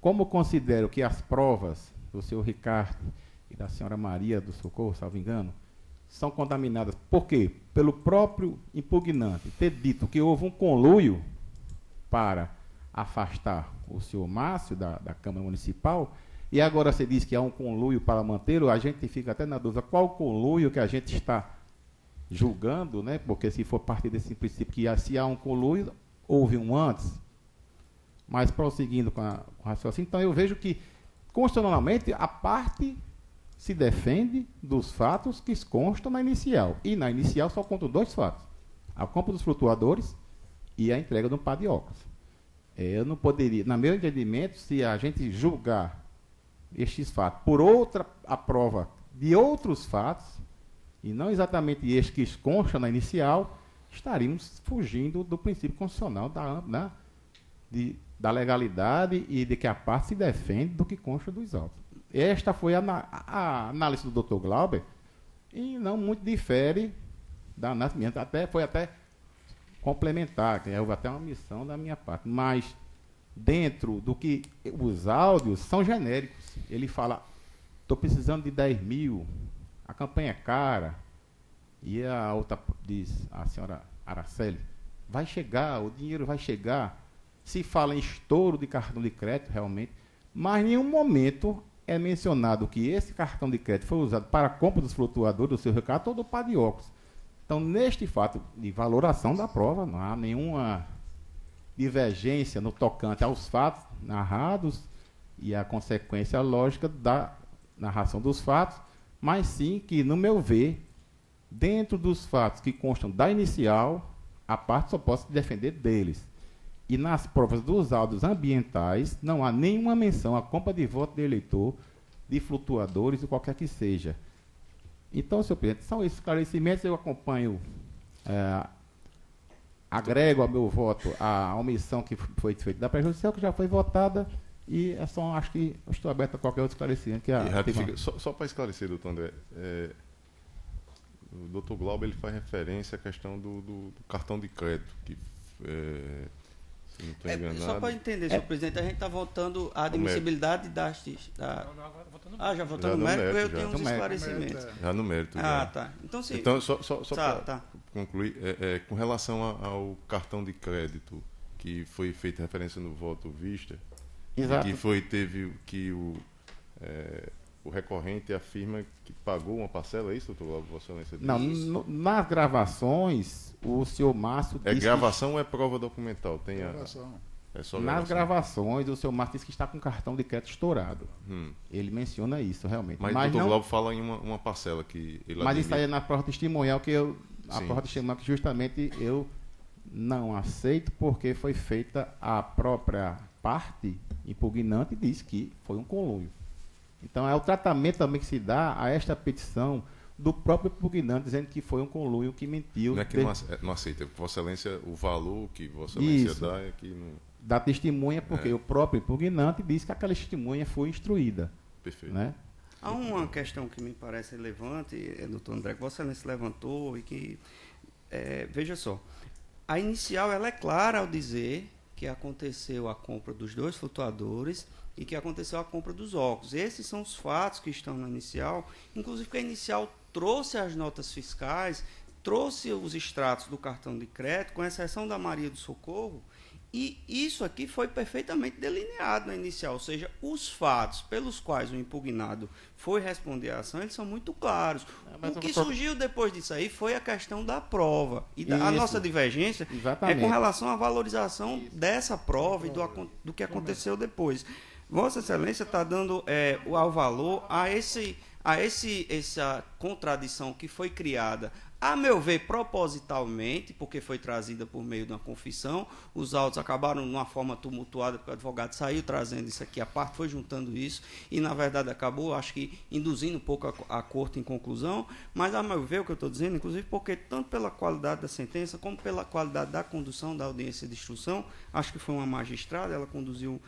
Como eu considero que as provas do senhor Ricardo e da senhora Maria do Socorro, salvo engano, são contaminadas. Por quê? Pelo próprio impugnante ter dito que houve um conluio para afastar o senhor Márcio da Câmara Municipal, e agora você diz que há um conluio para mantê-lo, a gente fica até na dúvida qual conluio que a gente está julgando, né? Porque se for partir desse princípio que se há um conluio, houve um antes. Mas prosseguindo com o raciocínio, então eu vejo que, constitucionalmente, a parte se defende dos fatos que constam na inicial. E na inicial só contam dois fatos: a compra dos flutuadores e a entrega de um par de óculos. Eu não poderia, na meu entendimento, se a gente julgar estes fatos por a prova de outros fatos, e não exatamente estes que constam na inicial, estaríamos fugindo do princípio constitucional da legalidade e de que a parte se defende do que consta dos autos. Esta foi a análise do Dr. Glauber, e não muito difere da análise minha. Foi até complementar, que houve até uma missão da minha parte. Mas, dentro do que os áudios são genéricos, ele fala: estou precisando de 10 mil, a campanha é cara. E a outra diz, a senhora Araceli: vai chegar, o dinheiro vai chegar. Se fala em estouro de cartão de crédito, realmente, mas em nenhum momento é mencionado que esse cartão de crédito foi usado para a compra dos flutuadores do seu Ricardo ou do par de óculos. Então, neste fato de valoração da prova, não há nenhuma divergência no tocante aos fatos narrados e a consequência lógica da narração dos fatos, mas sim que, no meu ver, dentro dos fatos que constam da inicial, a parte só pode se defender deles. E nas provas dos áudios ambientais, não há nenhuma menção à compra de voto de eleitor, de flutuadores ou qualquer que seja. Então, senhor presidente, são esses esclarecimentos. Eu acompanho, agrego ao meu voto a omissão que foi feita da prejudicial, que já foi votada, e é só, acho que estou aberto a qualquer outro esclarecimento. Que só para esclarecer, doutor André, o doutor Glauber ele faz referência à questão do cartão de crédito, que se não estou enganado. Só para entender, senhor presidente, a gente está votando a admissibilidade das... Não, agora votando no já votando no mérito, eu tenho uns No mérito. esclarecimentos. Já no mérito. Tá. Então, sim. Então, só para Tá. concluir, com relação ao cartão de crédito, que foi feita referência no voto vista, Exato. que o recorrente afirma que pagou uma parcela, é isso, doutor Glauber? Vossa Excelência disse? Não, nas gravações, o senhor Márcio É disse gravação ou é prova documental? Tem Gravação. é só nas gravação. gravações, o senhor Márcio disse que está com cartão de crédito estourado. Ele menciona isso, realmente. Mas o doutor Glauber fala em uma parcela que ele Mas isso admite. aí é na prova testemunhal a Sim. prova testemunhal que justamente eu não aceito, porque foi feita a própria parte impugnante e diz que foi um conluio. Então é o tratamento também que se dá a esta petição do próprio impugnante, dizendo que foi um conluio que mentiu. Não é que não aceita. Vossa Excelência, o valor que Vossa Excelência Isso. dá é que não. Da testemunha, porque o próprio impugnante diz que aquela testemunha foi instruída. Perfeito. Né? Há uma questão que me parece relevante, doutor André, que Vossa Excelência levantou e que, veja só, a inicial ela é clara ao dizer que aconteceu a compra dos 2 flutuadores e que aconteceu a compra dos óculos. Esses são os fatos que estão na inicial, inclusive que a inicial trouxe as notas fiscais, trouxe os extratos do cartão de crédito, com exceção da Maria do Socorro, e isso aqui foi perfeitamente delineado na inicial, ou seja, os fatos pelos quais o impugnado foi responder à ação, eles são muito claros. O que surgiu depois disso aí foi a questão da prova. E a nossa divergência é com relação à valorização dessa prova e do que aconteceu depois. Vossa Excelência está dando ao valor a essa contradição que foi criada, a meu ver, propositalmente, porque foi trazida por meio de uma confissão. Os autos acabaram de uma forma tumultuada, porque o advogado saiu trazendo isso aqui, a parte foi juntando isso, e na verdade acabou, acho que, induzindo um pouco a corte em conclusão, mas a meu ver, o que eu estou dizendo, inclusive porque tanto pela qualidade da sentença, como pela qualidade da condução da audiência de instrução, acho que foi uma magistrada, ela conduziu,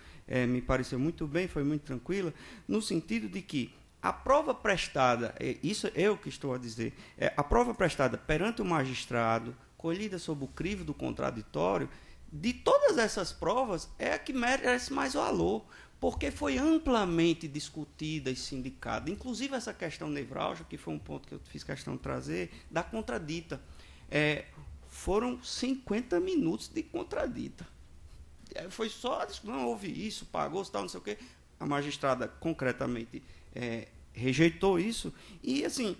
me pareceu muito bem, foi muito tranquila, no sentido de que a prova prestada, isso eu que estou a dizer, a prova prestada perante o magistrado, colhida sob o crivo do contraditório, de todas essas provas, é a que merece mais valor, porque foi amplamente discutida e sindicada. Inclusive essa questão nevrálgica, que foi um ponto que eu fiz questão de trazer, da contradita. Foram 50 minutos de contradita. Foi só a discussão, não houve isso, pagou-se, tal, não sei o quê. A magistrada, concretamente, rejeitou isso. E, assim,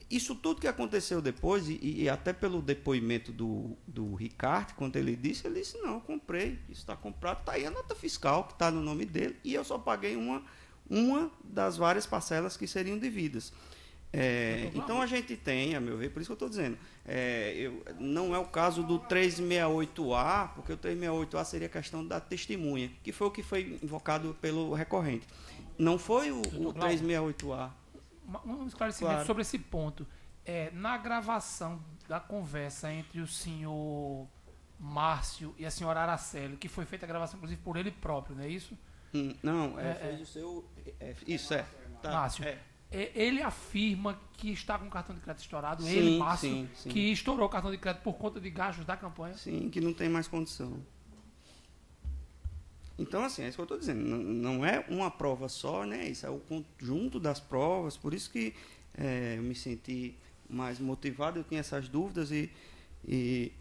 isso tudo que aconteceu depois, e até pelo depoimento do Ricardo, quando ele disse, não, eu comprei, isso está comprado, está aí a nota fiscal, que está no nome dele, e eu só paguei uma das várias parcelas que seriam devidas. Então, a gente tem, a meu ver, por isso que eu estou dizendo, não é o caso do 368A, porque o 368A seria a questão da testemunha, que foi o que foi invocado pelo recorrente. Não foi o 368A. Um esclarecimento Claro. sobre esse ponto. Na gravação da conversa entre o senhor Márcio e a senhora Araceli, que foi feita a gravação, inclusive, por ele próprio, não é isso? Não, foi o seu... isso, tá, Márcio. Ele afirma que está com o cartão de crédito estourado, Sim, ele, Márcio, sim. que estourou o cartão de crédito por conta de gastos da campanha. Sim, que não tem mais condição. Então, assim, é isso que eu estou dizendo. Não é uma prova só, né? Isso é o conjunto das provas. Por isso que eu me senti mais motivado. Eu tinha essas dúvidas e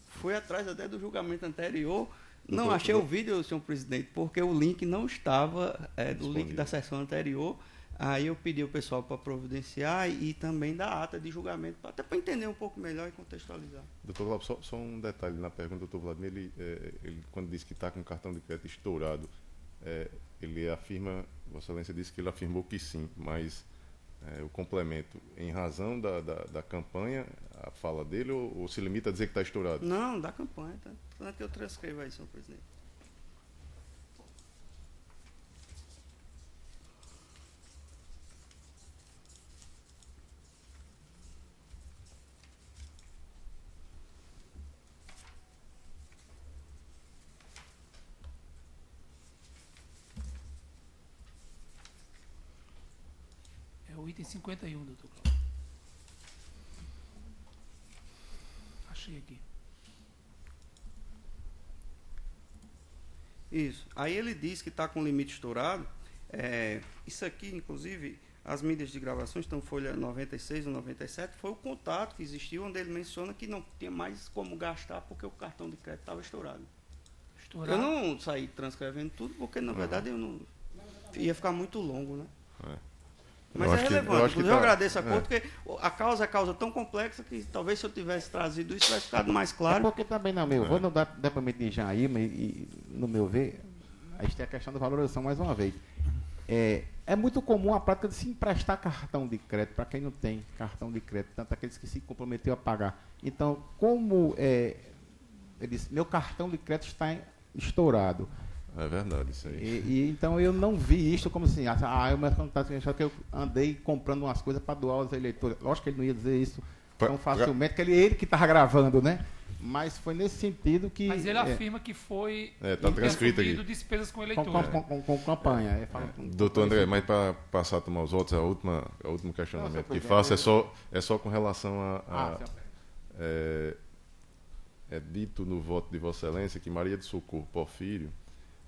fui atrás até do julgamento anterior. Não achei o vídeo, senhor presidente, porque o link não estava do link da sessão anterior. Aí eu pedi ao pessoal para providenciar e também da ata de julgamento, até para entender um pouco melhor e contextualizar. Doutor Glauber, só um detalhe na pergunta do doutor Vladimir, ele quando disse que está com o cartão de crédito estourado, ele afirma, Vossa Excelência disse que ele afirmou que sim, mas o complemento em razão da campanha, a fala dele, ou se limita a dizer que está estourado? Não, da campanha. Tá? Tanto que eu transcrevo aí, senhor presidente. É o item 51, doutor Cláudio. Achei aqui. Isso. Aí ele diz que está com o limite estourado. Isso aqui, inclusive, as mídias de gravação estão folha 96 ou 97, foi o contato que existiu, onde ele menciona que não tinha mais como gastar porque o cartão de crédito estava estourado. Eu não saí transcrevendo tudo, porque na verdade eu não ia ficar muito longo, né? Mas Eu é acho que- relevante. eu acho que Inclusive, eu tá- agradeço a corte, porque a causa é causa tão complexa que talvez se eu tivesse trazido isso, tivesse ficado mais É claro. porque também, não, meu, vou não dar depoimento de Jair, mas no meu ver, a gente tem a questão da valorização mais uma vez. É muito comum a prática de se emprestar cartão de crédito para quem não tem cartão de crédito, tanto aqueles que se comprometeu a pagar. Então, como ele disse, meu cartão de crédito está estourado. É verdade, isso aí. Então eu não vi isso como assim, eu meu cartão está estourado, que eu andei comprando umas coisas para doar aos eleitores. Lógico que ele não ia dizer isso tão facilmente, que ele que estava gravando, né? Mas foi nesse sentido que... Mas ele afirma que foi Tá transcrito aqui. assumido despesas com com, eleitores. com campanha. Doutor André, mas para passar a tomar os votos, o último questionamento que faço é só com relação é dito no voto de Vossa Excelência que Maria de Socorro Porfírio,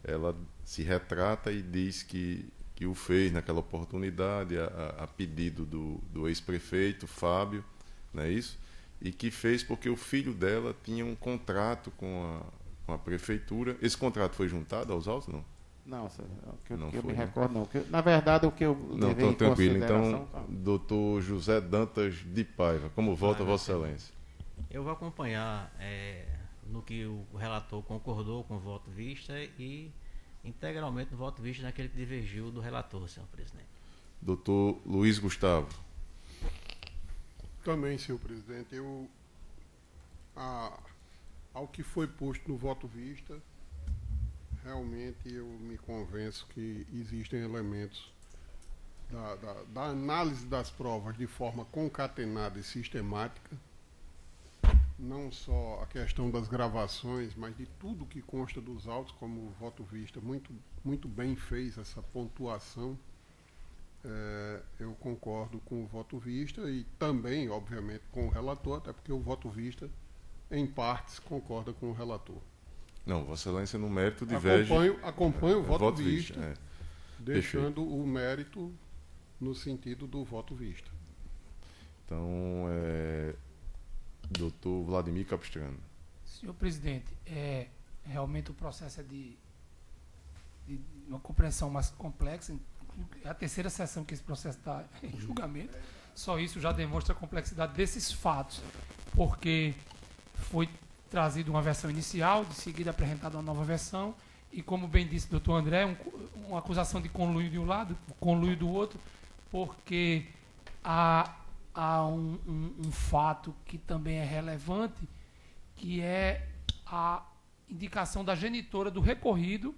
ela se retrata e diz que o fez naquela oportunidade a pedido do ex-prefeito Fábio, não é isso? E que fez porque o filho dela tinha um contrato com a prefeitura. Esse contrato foi juntado aos autos, não? Não, que Não eu foi, me né? recordo não. Na verdade, o que eu Não, levei então em tranquilo. Então, consideração, tá. doutor José Dantas de Paiva, como vota Vossa Excelência? Eu vou acompanhar no que o relator concordou com o voto vista e integralmente no voto vista naquele que divergiu do relator, senhor presidente. Doutor Luiz Gustavo. Também, senhor presidente, ao que foi posto no voto vista, realmente eu me convenço que existem elementos da análise das provas de forma concatenada e sistemática, não só a questão das gravações, mas de tudo que consta dos autos, como o voto vista muito bem fez essa pontuação. Eu concordo com o voto vista e também, obviamente, com o relator, até porque o voto vista, em partes, concorda com o relator. Não, Vossa Excelência no mérito diverge. Acompanho o voto vista. vista, deixando o mérito no sentido do voto vista. Então, doutor Vladimir Capistrano. Senhor presidente, realmente o processo é de uma compreensão mais complexa. É a terceira sessão que esse processo está em julgamento. Só isso já demonstra a complexidade desses fatos, porque foi trazida uma versão inicial, de seguida apresentada uma nova versão, e como bem disse o doutor André, uma acusação de conluio de um lado, conluio do outro, porque há um fato que também é relevante, que é a indicação da genitora do recorrido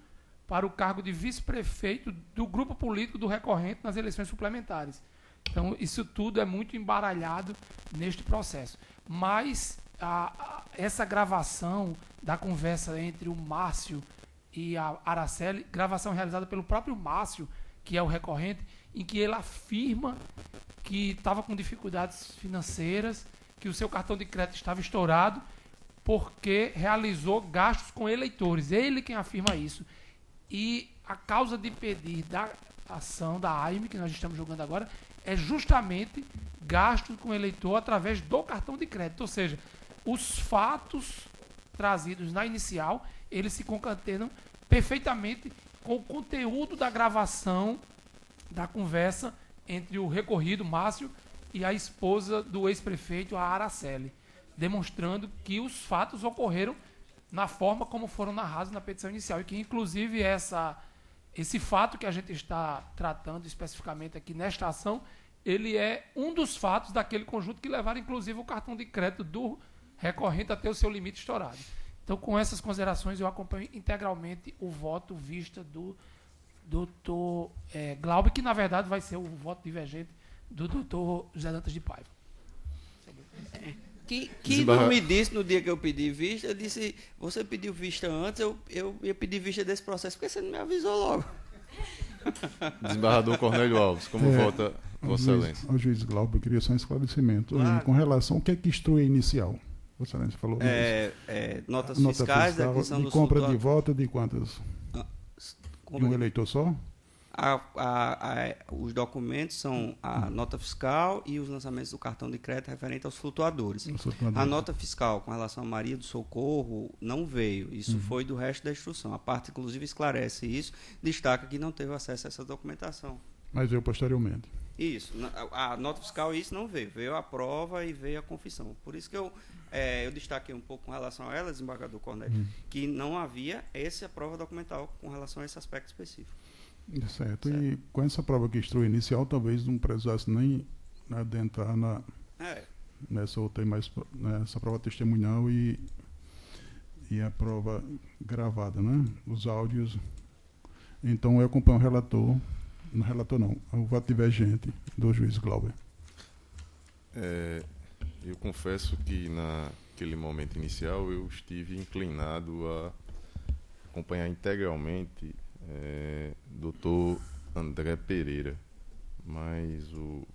para o cargo de vice-prefeito do grupo político do recorrente nas eleições suplementares. Então, isso tudo é muito embaralhado neste processo. Mas essa gravação da conversa entre o Márcio e a Araceli, gravação realizada pelo próprio Márcio, que é o recorrente, em que ele afirma que estava com dificuldades financeiras, que o seu cartão de crédito estava estourado, porque realizou gastos com eleitores. Ele quem afirma isso. E a causa de pedir da ação da AIME, que nós estamos julgando agora, é justamente gastos com eleitor através do cartão de crédito. Ou seja, os fatos trazidos na inicial, eles se concatenam perfeitamente com o conteúdo da gravação da conversa entre o recorrido, Márcio, e a esposa do ex-prefeito, a Araceli, demonstrando que os fatos ocorreram na forma como foram narrados na petição inicial, e que, inclusive, esse fato que a gente está tratando especificamente aqui nesta ação, ele é um dos fatos daquele conjunto que levaram, inclusive, o cartão de crédito do recorrente a ter o seu limite estourado. Então, com essas considerações, eu acompanho integralmente o voto vista do doutor Glauber, que, na verdade, vai ser o voto divergente do doutor José Dantas de Paiva. Que não me disse no dia que eu pedi vista, eu disse, você pediu vista antes, eu ia pedir vista desse processo, porque você não me avisou logo. Desembargador Cornélio Alves, como vota Vossa Excelência? O juiz Glauber, eu queria só um esclarecimento. Claro. Com relação ao que é que instrui inicial? Vossa Excelência falou Notas nota fiscais da fiscal aquisição de dos compra de flutuantes. voto de quantas? De um eleitor só? Os documentos são a nota fiscal e os lançamentos do cartão de crédito referente aos flutuadores. A nota fiscal com relação a Maria do Socorro não veio. Isso foi do resto da instrução. A parte, inclusive, esclarece isso, destaca que não teve acesso a essa documentação. Mas veio posteriormente. Isso. A nota fiscal, isso não veio. Veio a prova e veio a confissão. Por isso que eu destaquei um pouco com relação a ela, desembargador Cornélio, que não havia essa prova documental com relação a esse aspecto específico. Certo. E com essa prova que instrui inicial, talvez não precisasse nem adentrar nessa outra, mais nessa prova testemunhal e a prova gravada, né? Os áudios. Então eu acompanho o relator, o voto divergente do juiz Glauber. Eu confesso que naquele momento inicial eu estive inclinado a acompanhar integralmente Dr. André Pereira, mas o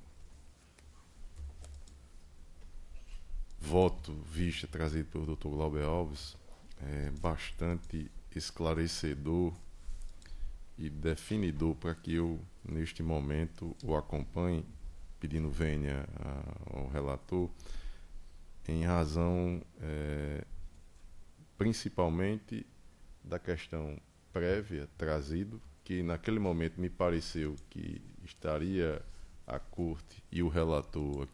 voto vista trazido pelo Dr. Glauber Alves é bastante esclarecedor e definidor para que eu, neste momento, o acompanhe, pedindo vênia ao relator, em razão principalmente da questão prévia trazido, que naquele momento me pareceu que estaria a corte e o relator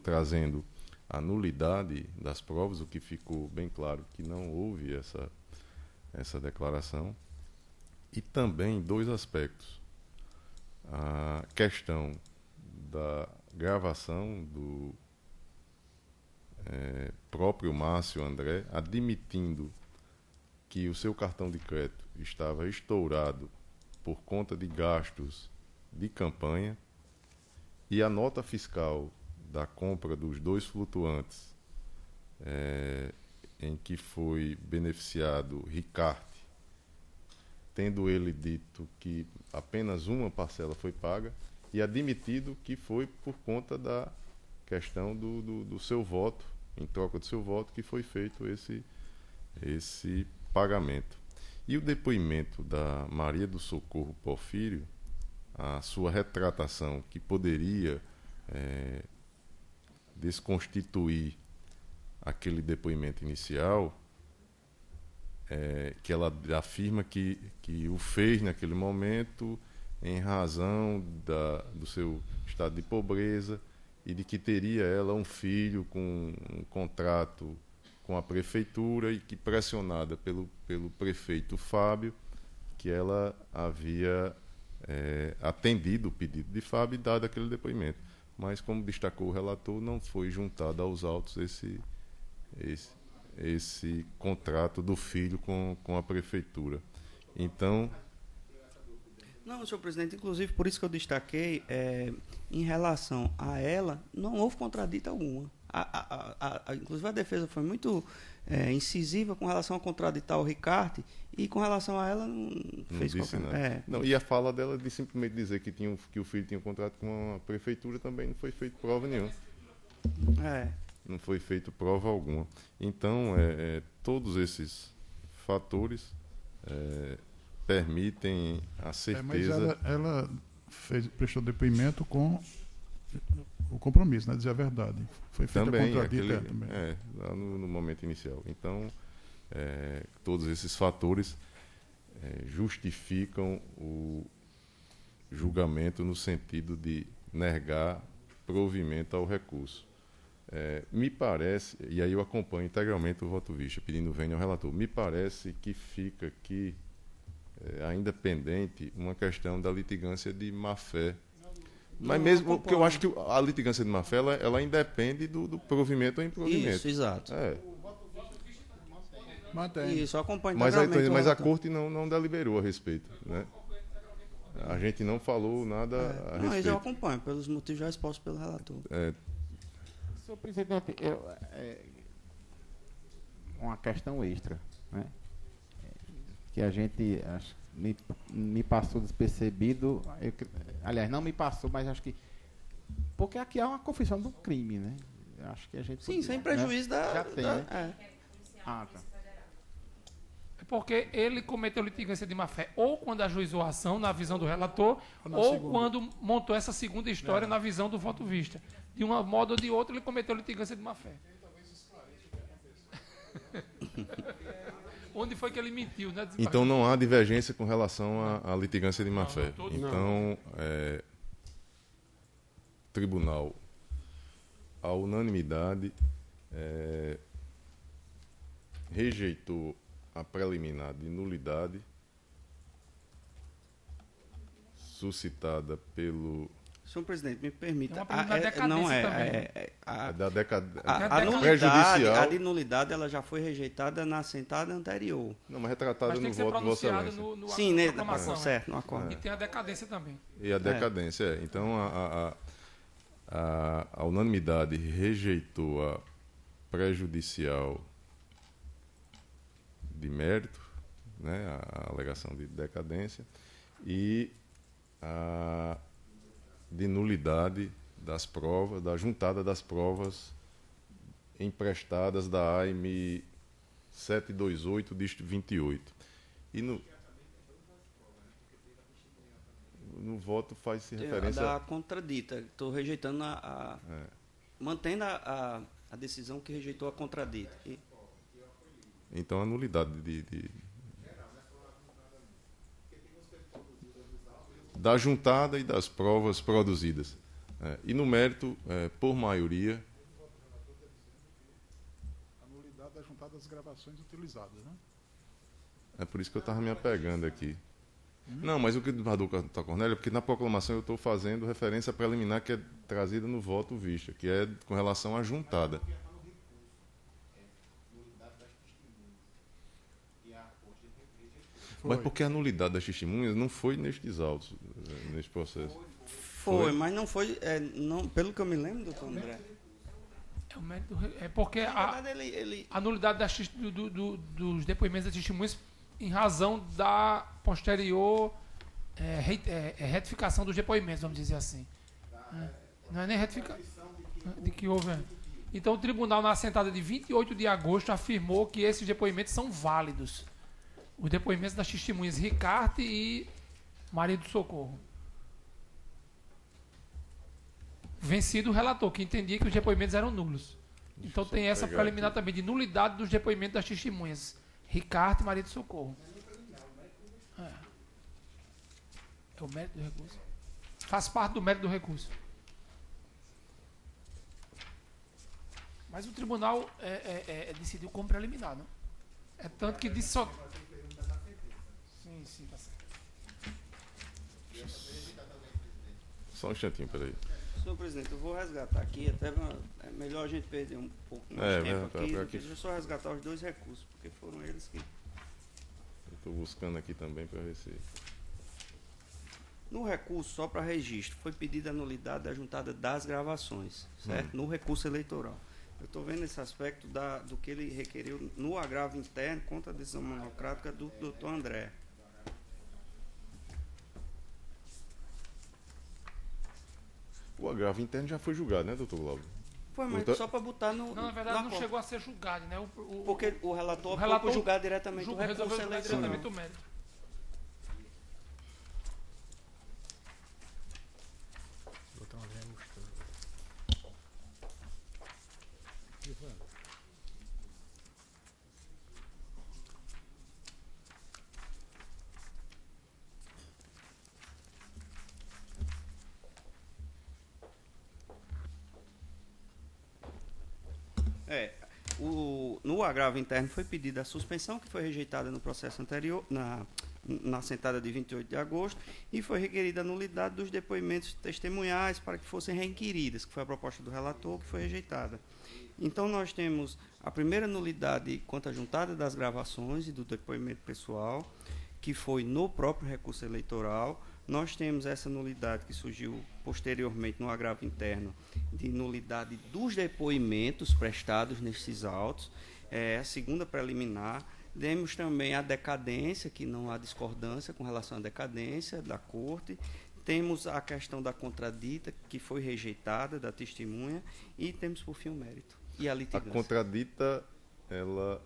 trazendo a nulidade das provas, o que ficou bem claro que não houve essa declaração. E também dois aspectos: a questão da gravação do próprio Márcio André admitindo que o seu cartão de crédito estava estourado por conta de gastos de campanha, e a nota fiscal da compra dos 2 flutuantes, em que foi beneficiado Ricarte, tendo ele dito que apenas uma parcela foi paga, e admitido que foi por conta da questão do seu voto, em troca do seu voto, que foi feito esse pagamento. E o depoimento da Maria do Socorro Porfírio, a sua retratação, que poderia desconstituir aquele depoimento inicial, que ela afirma que o fez naquele momento em razão do seu estado de pobreza e de que teria ela um filho com um contrato com a prefeitura e que, pressionada pelo prefeito Fábio, que ela havia atendido o pedido de Fábio e dado aquele depoimento. Mas, como destacou o relator, não foi juntado aos autos esse contrato do filho com a prefeitura. Então... Não, senhor presidente, inclusive por isso que eu destaquei, em relação a ela, não houve contradito alguma. Inclusive a defesa foi muito incisiva com relação a contraditar o Ricarte, e com relação a ela não fez disse qualquer... nada. Não, e a fala dela de simplesmente dizer que o filho tinha um contrato com a prefeitura também não foi feito prova nenhuma. Não foi feito prova alguma. Então, todos esses fatores permitem a certeza... Mas ela prestou depoimento com o compromisso, né? Dizer a verdade. Foi feita também, contradita também. Lá no momento inicial. Então, todos esses fatores justificam o julgamento no sentido de negar provimento ao recurso. Me parece, e aí eu acompanho integralmente o voto vista, pedindo vênia ao relator, me parece que fica aqui ainda pendente uma questão da litigância de má-fé Mas Não mesmo, porque eu acompanho. acho que a litigância de má-fé, ela independe do provimento ou improvimento. Isso, exato. É. Mantém. Isso, eu acompanho Mas, integralmente o mas a relator. corte não deliberou a respeito, né? A gente não falou nada a Não, isso eu respeito. acompanho, pelos motivos já expostos pelo relator. Senhor presidente, uma questão extra, né? Que a gente me passou despercebido, aliás, não me passou, mas acho que porque aqui é uma confissão do crime, né? Eu acho que a gente Sim, podia, sem prejuízo né? da... Já tem, da- né? é. Ah, tá. É porque ele cometeu litigância de má-fé ou quando ajuizou a ação, na visão do relator, Na ou segunda. quando montou essa segunda história na visão do voto vista. De uma modo ou de outra, ele cometeu litigância de má-fé. Onde foi que ele mentiu, né? Então não há divergência com relação à litigância de má-fé. Não, todos Então, tribunal, a unanimidade, rejeitou a preliminar de nulidade suscitada pelo Senhor presidente, me permita. É uma preliminar decadência não é, também. da década a nulidade, prejudicial. a de nulidade, ela já foi rejeitada na sentada anterior. Não, mas retratada Mas tem no que ser voto de Vossa pronunciado Excelência. no Sim, na né? proclamação. Certo, no acordo. E tem a decadência também. E a decadência, Então, a unanimidade rejeitou a prejudicial de mérito, né, a alegação de decadência, e a de nulidade das provas, da juntada das provas emprestadas da AIM 728, dígito 28. E no voto faz-se referência... Da contradita. Estou rejeitando mantendo a decisão que rejeitou a contradita. Então, a nulidade da juntada e das provas produzidas. E no mérito, por maioria, A nulidade da juntada das gravações utilizadas, né? é por isso que eu estava me apegando aqui. Não, mas o que o desembargador Cornélio é porque na proclamação eu estou fazendo referência preliminar que é trazida no voto vista, que é com relação à juntada. Mas porque a nulidade das testemunhas não foi nestes autos, neste processo. Foi, mas não foi. Não, pelo que eu me lembro, doutor André. É, o mérito, é porque Na verdade, ele a nulidade dos depoimentos das testemunhas em razão da posterior retificação dos depoimentos, vamos dizer assim. Não é nem retificação de que houve. Então, o tribunal, na assentada de 28 de agosto, afirmou que esses depoimentos são válidos. Os depoimentos das testemunhas Ricarte e Maria do Socorro. Vencido o relator, que entendia que os depoimentos eram nulos. Então tem essa pegar preliminar aqui. também de nulidade dos depoimentos das testemunhas Ricarte e Maria do Socorro. É o mérito do recurso. Faz parte do mérito do recurso. Mas o tribunal decidiu como preliminar, não? É tanto que disse só. Sim, tá certo. Só um instantinho, peraí. Senhor presidente, eu vou resgatar aqui, até é melhor a gente perder um pouco mais tempo verdade, aqui. aqui. Deixa eu só resgatar os dois recursos, porque foram eles que... Estou buscando aqui também para ver se... No recurso, só para registro, foi pedida a nulidade da juntada das gravações, certo? No recurso eleitoral. Eu estou vendo esse aspecto do que ele requeriu no agravo interno contra a decisão monocrática do doutor André. O agravo interno já foi julgado, né, doutor Glauber? Foi, mas Então- só para botar no... Não, na verdade no não acordo. chegou a ser julgado, né? Porque o relator optou relator por julgar diretamente o resolveu recurso julgar eleitoral. diretamente o mérito. Doutor André mostrou. No agravo interno foi pedida a suspensão, que foi rejeitada no processo anterior, na sentada de 28 de agosto, e foi requerida a nulidade dos depoimentos testemunhais para que fossem requeridas, que foi a proposta do relator, que foi rejeitada. Então, nós temos a primeira nulidade quanto à juntada das gravações e do depoimento pessoal, que foi no próprio recurso eleitoral. Nós temos essa nulidade que surgiu posteriormente no agravo interno, de nulidade dos depoimentos prestados nestes autos, a segunda preliminar. Temos também a decadência, que não há discordância com relação à decadência da Corte. Temos a questão da contradita, que foi rejeitada, da testemunha, e temos, por fim, o mérito e a A litigância. contradita, ela...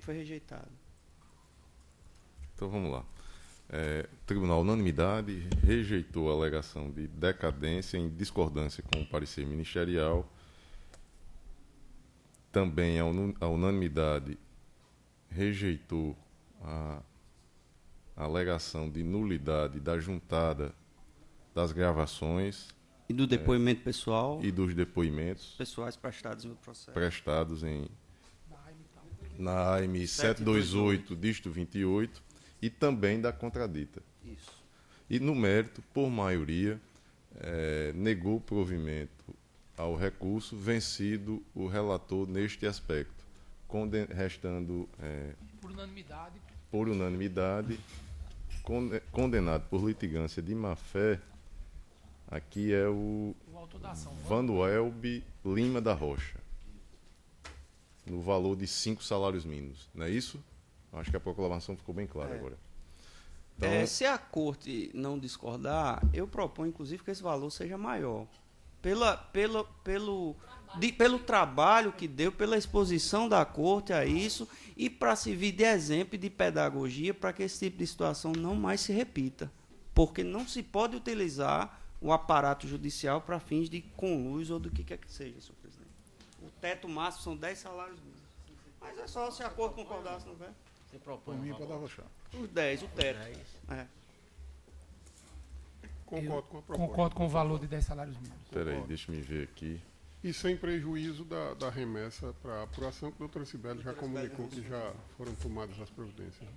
Foi rejeitado. Então vamos lá. Tribunal unanimidade rejeitou a alegação de decadência em discordância com o parecer ministerial. Também a unanimidade rejeitou a alegação de nulidade da juntada das gravações E do depoimento pessoal, e dos depoimentos pessoais prestados no processo. prestados na AIM 728, dígito 28, e também da contradita. Isso. E no mérito, por maioria, negou o provimento ao recurso, vencido o relator neste aspecto, restando Por unanimidade, por unanimidade, condenado por litigância de má-fé, aqui é o o autor da ação. Vanuelbe Lima da Rocha, no valor de 5 salários mínimos. Não é isso? Acho que a proclamação ficou bem clara agora. Então, Se a Corte não discordar, eu proponho, inclusive, que esse valor seja maior. Pelo trabalho que deu, pela exposição da Corte a isso, e para servir de exemplo e de pedagogia para que esse tipo de situação não mais se repita. Porque não se pode utilizar o aparato judicial para fins de conluios ou do que quer que seja, senhor presidente. O teto máximo são 10 salários mínimos. Mas é só se a Corte concordar, se não quer. Você propõe Por um mim, valor? pode arrochar. Os 10, o teto. 10. É. Concordo com a proposta. Concordo com o valor de 10 salários mínimos. espera aí, concordo. deixa eu ver aqui. E sem prejuízo da remessa para apuração, que a doutora Sibeli já comunicou que já foram tomadas as providências.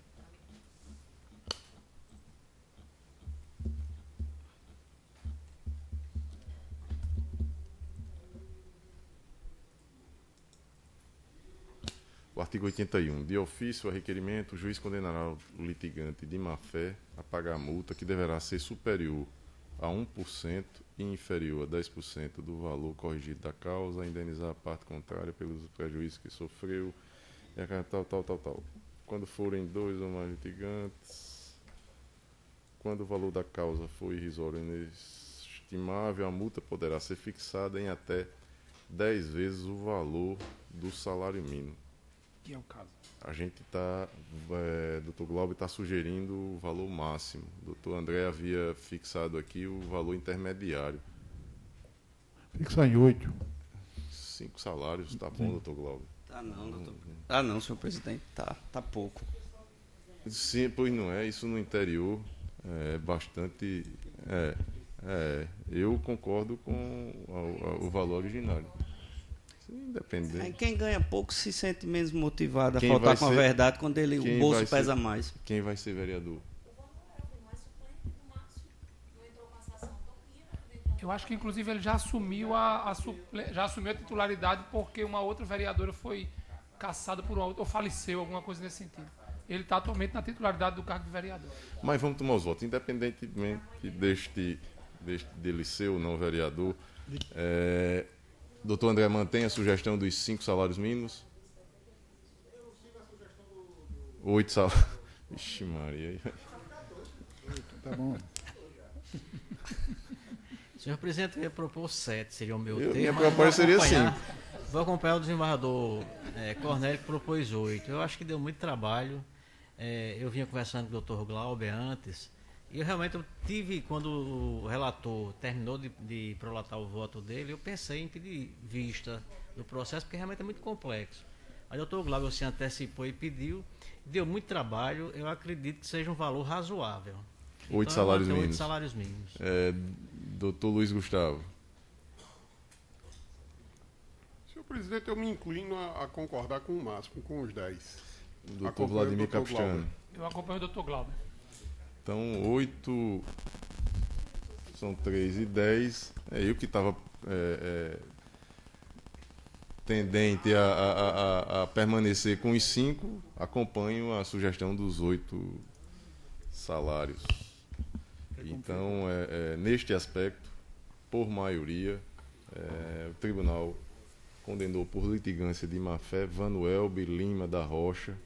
O artigo 81. De ofício a requerimento, o juiz condenará o litigante de má-fé a pagar a multa, que deverá ser superior a 1% e inferior a 10% do valor corrigido da causa, a indenizar a parte contrária pelos prejuízos que sofreu, e a tal. Quando forem 2 ou mais litigantes, quando o valor da causa for irrisório e inestimável, a multa poderá ser fixada em até 10 vezes o valor do salário mínimo. Que é o caso. A gente está, Dr. Glauber está sugerindo o valor máximo. Dr. André havia fixado aqui o valor intermediário. Fixa em 8. 5 salários, tá bom, Dr. Glauber? Tá não, doutor. Ah, não, senhor presidente. Tá pouco. Sim, pois não é. Isso no interior é bastante. Eu concordo com o valor originário. Independente. Quem ganha pouco se sente menos motivado a Quem faltar vai com a ser- verdade quando o quem bolso vai ser- pesa mais. Quem vai ser vereador? Eu acho que, inclusive, ele já assumiu já assumiu a titularidade porque uma outra vereadora foi caçada por uma outra, ou faleceu, alguma coisa nesse sentido. Ele está atualmente na titularidade do cargo de vereador. Mas vamos tomar os votos. Independentemente dele ser ou não vereador, doutor André mantém a sugestão dos 5 salários mínimos? 8 salários. Vixe, Maria. Tá bom. Senhor presidente, eu ia propor 7, seria o meu Minha tema. proposta seria Vou acompanhar o desembargador Cornélio, que propôs 8. Eu acho que deu muito trabalho. Eu vinha conversando com o doutor Glauber antes, e eu realmente tive, quando o relator terminou de prolatar o voto dele, eu pensei em pedir vista do processo, porque realmente é muito complexo. Aí o doutor Glauber se antecipou e pediu, deu muito trabalho, eu acredito que seja um valor razoável. 8 Então, salários eu mantenho mínimos. 8 salários mínimos. Doutor Luiz Gustavo. Senhor presidente, eu me inclino a concordar com o máximo, com os 10. Doutor Acompanho o Vladimir Dr. Capistrano. Glauber. Eu acompanho o Dr. Glauber. Então, 8 são 3 e 10. Eu que estava tendente a permanecer com os 5, acompanho a sugestão dos 8 salários. Então, neste aspecto, por maioria, o tribunal condenou por litigância de má-fé Vanuelbe Lima da Rocha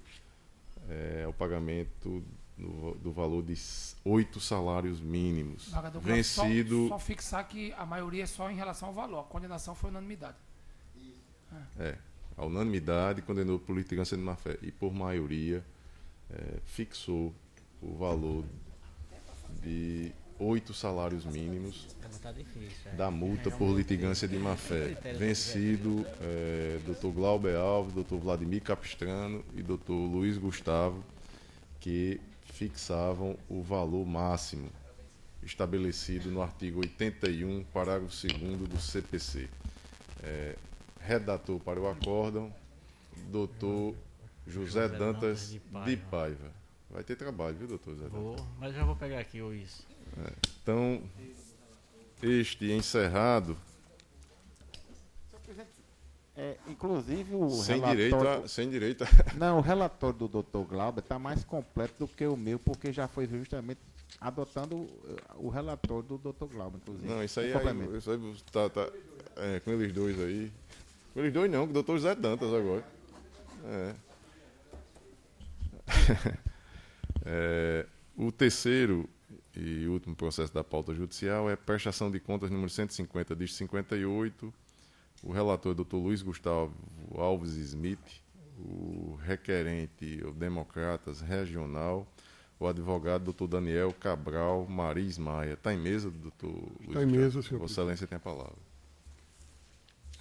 ao pagamento do valor de 8 salários mínimos. Desembargador, Vencido. Só fixar que a maioria é só em relação ao valor. A condenação foi unanimidade. A unanimidade condenou por litigância de má-fé e por maioria fixou o valor de 8 salários mínimos Tá difícil, da multa por litigância de má-fé. Vencido Dr. Glauber Alves, Dr. Vladimir Capistrano e Dr. Luiz Gustavo, que fixavam o valor máximo estabelecido no artigo 81, parágrafo 2º do CPC. Redator para o acórdão, Dr. José Dantas de Paiva. Vai ter trabalho, viu, doutor José Dantas? Vou, mas já vou pegar aqui os... Então, este encerrado, Inclusive o sem relatório... direito Não, o relatório do Dr. Glauber está mais completo do que o meu, porque já foi justamente adotando o relatório do Dr. Glauber, inclusive. Não, isso aí, Complemento. isso aí tá com eles dois aí. Com eles dois não, com o doutor José Dantas agora. O terceiro e último processo da pauta judicial é prestação de contas número 150, diz 58. O relator é Dr. Luiz Gustavo Alves Smith, o requerente, o Democratas Regional, o advogado Dr. Daniel Cabral Maris Maia. Está em mesa, doutor Luiz? Está em mesa, senhor Vossa Excelência tem a palavra.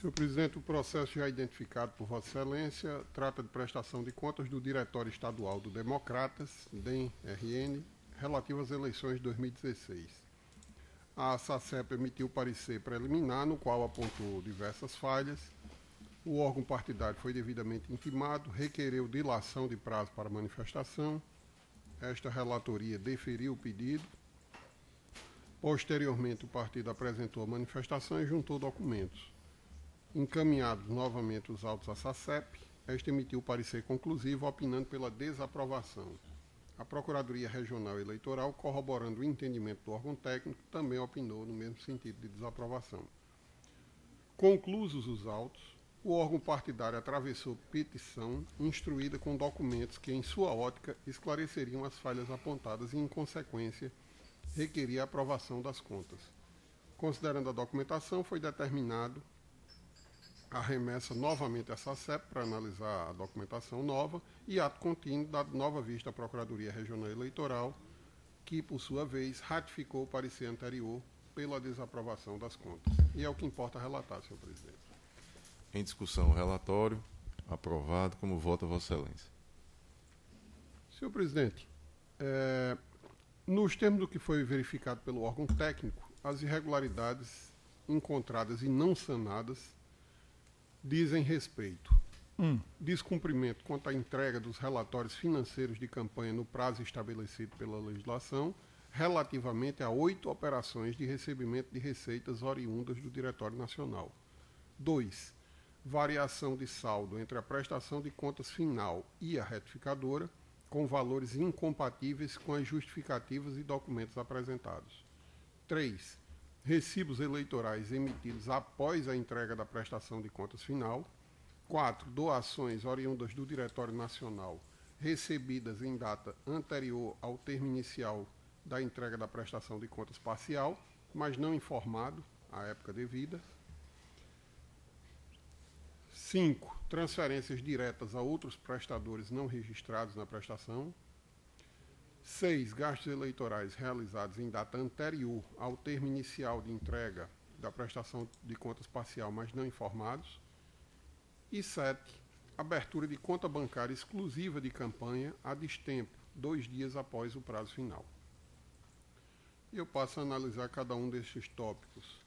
Senhor presidente, o processo já identificado por Vossa Excelência trata de prestação de contas do Diretório Estadual do Democratas, DEM-RN, relativo às eleições de 2016. A SACEP emitiu parecer preliminar, no qual apontou diversas falhas. O órgão partidário foi devidamente intimado, requereu dilação de prazo para manifestação. Esta relatoria deferiu o pedido. Posteriormente, o partido apresentou a manifestação e juntou documentos. Encaminhados novamente os autos à SACEP, esta emitiu parecer conclusivo, opinando pela desaprovação. A Procuradoria Regional Eleitoral, corroborando o entendimento do órgão técnico, também opinou no mesmo sentido de desaprovação. Conclusos os autos, o órgão partidário atravessou petição instruída com documentos que, em sua ótica, esclareceriam as falhas apontadas e, em consequência, requeria a aprovação das contas. Considerando a documentação, foi determinado a remessa novamente à SACEP para analisar a documentação nova e ato contínuo dado nova vista à Procuradoria Regional Eleitoral, que, por sua vez, ratificou o parecer anterior pela desaprovação das contas. E é o que importa relatar, senhor presidente. Em discussão, o relatório. Aprovado. Como vota Vossa Excelência? Senhor presidente, nos termos do que foi verificado pelo órgão técnico, as irregularidades encontradas e não sanadas dizem respeito: descumprimento quanto à entrega dos relatórios financeiros de campanha no prazo estabelecido pela legislação, relativamente a 8 operações de recebimento de receitas oriundas do Diretório Nacional. 2. Variação de saldo entre a prestação de contas final e a retificadora, com valores incompatíveis com as justificativas e documentos apresentados. 3. Recibos eleitorais emitidos após a entrega da prestação de contas final. 4. Doações oriundas do Diretório Nacional recebidas em data anterior ao termo inicial da entrega da prestação de contas parcial, mas não informado à época devida. 5. Transferências diretas a outros prestadores não registrados na prestação. 6. Gastos eleitorais realizados em data anterior ao termo inicial de entrega da prestação de contas parcial, mas não informados. E 7. Abertura de conta bancária exclusiva de campanha a destempo, 2 dias após o prazo final. Eu passo a analisar cada um destes tópicos,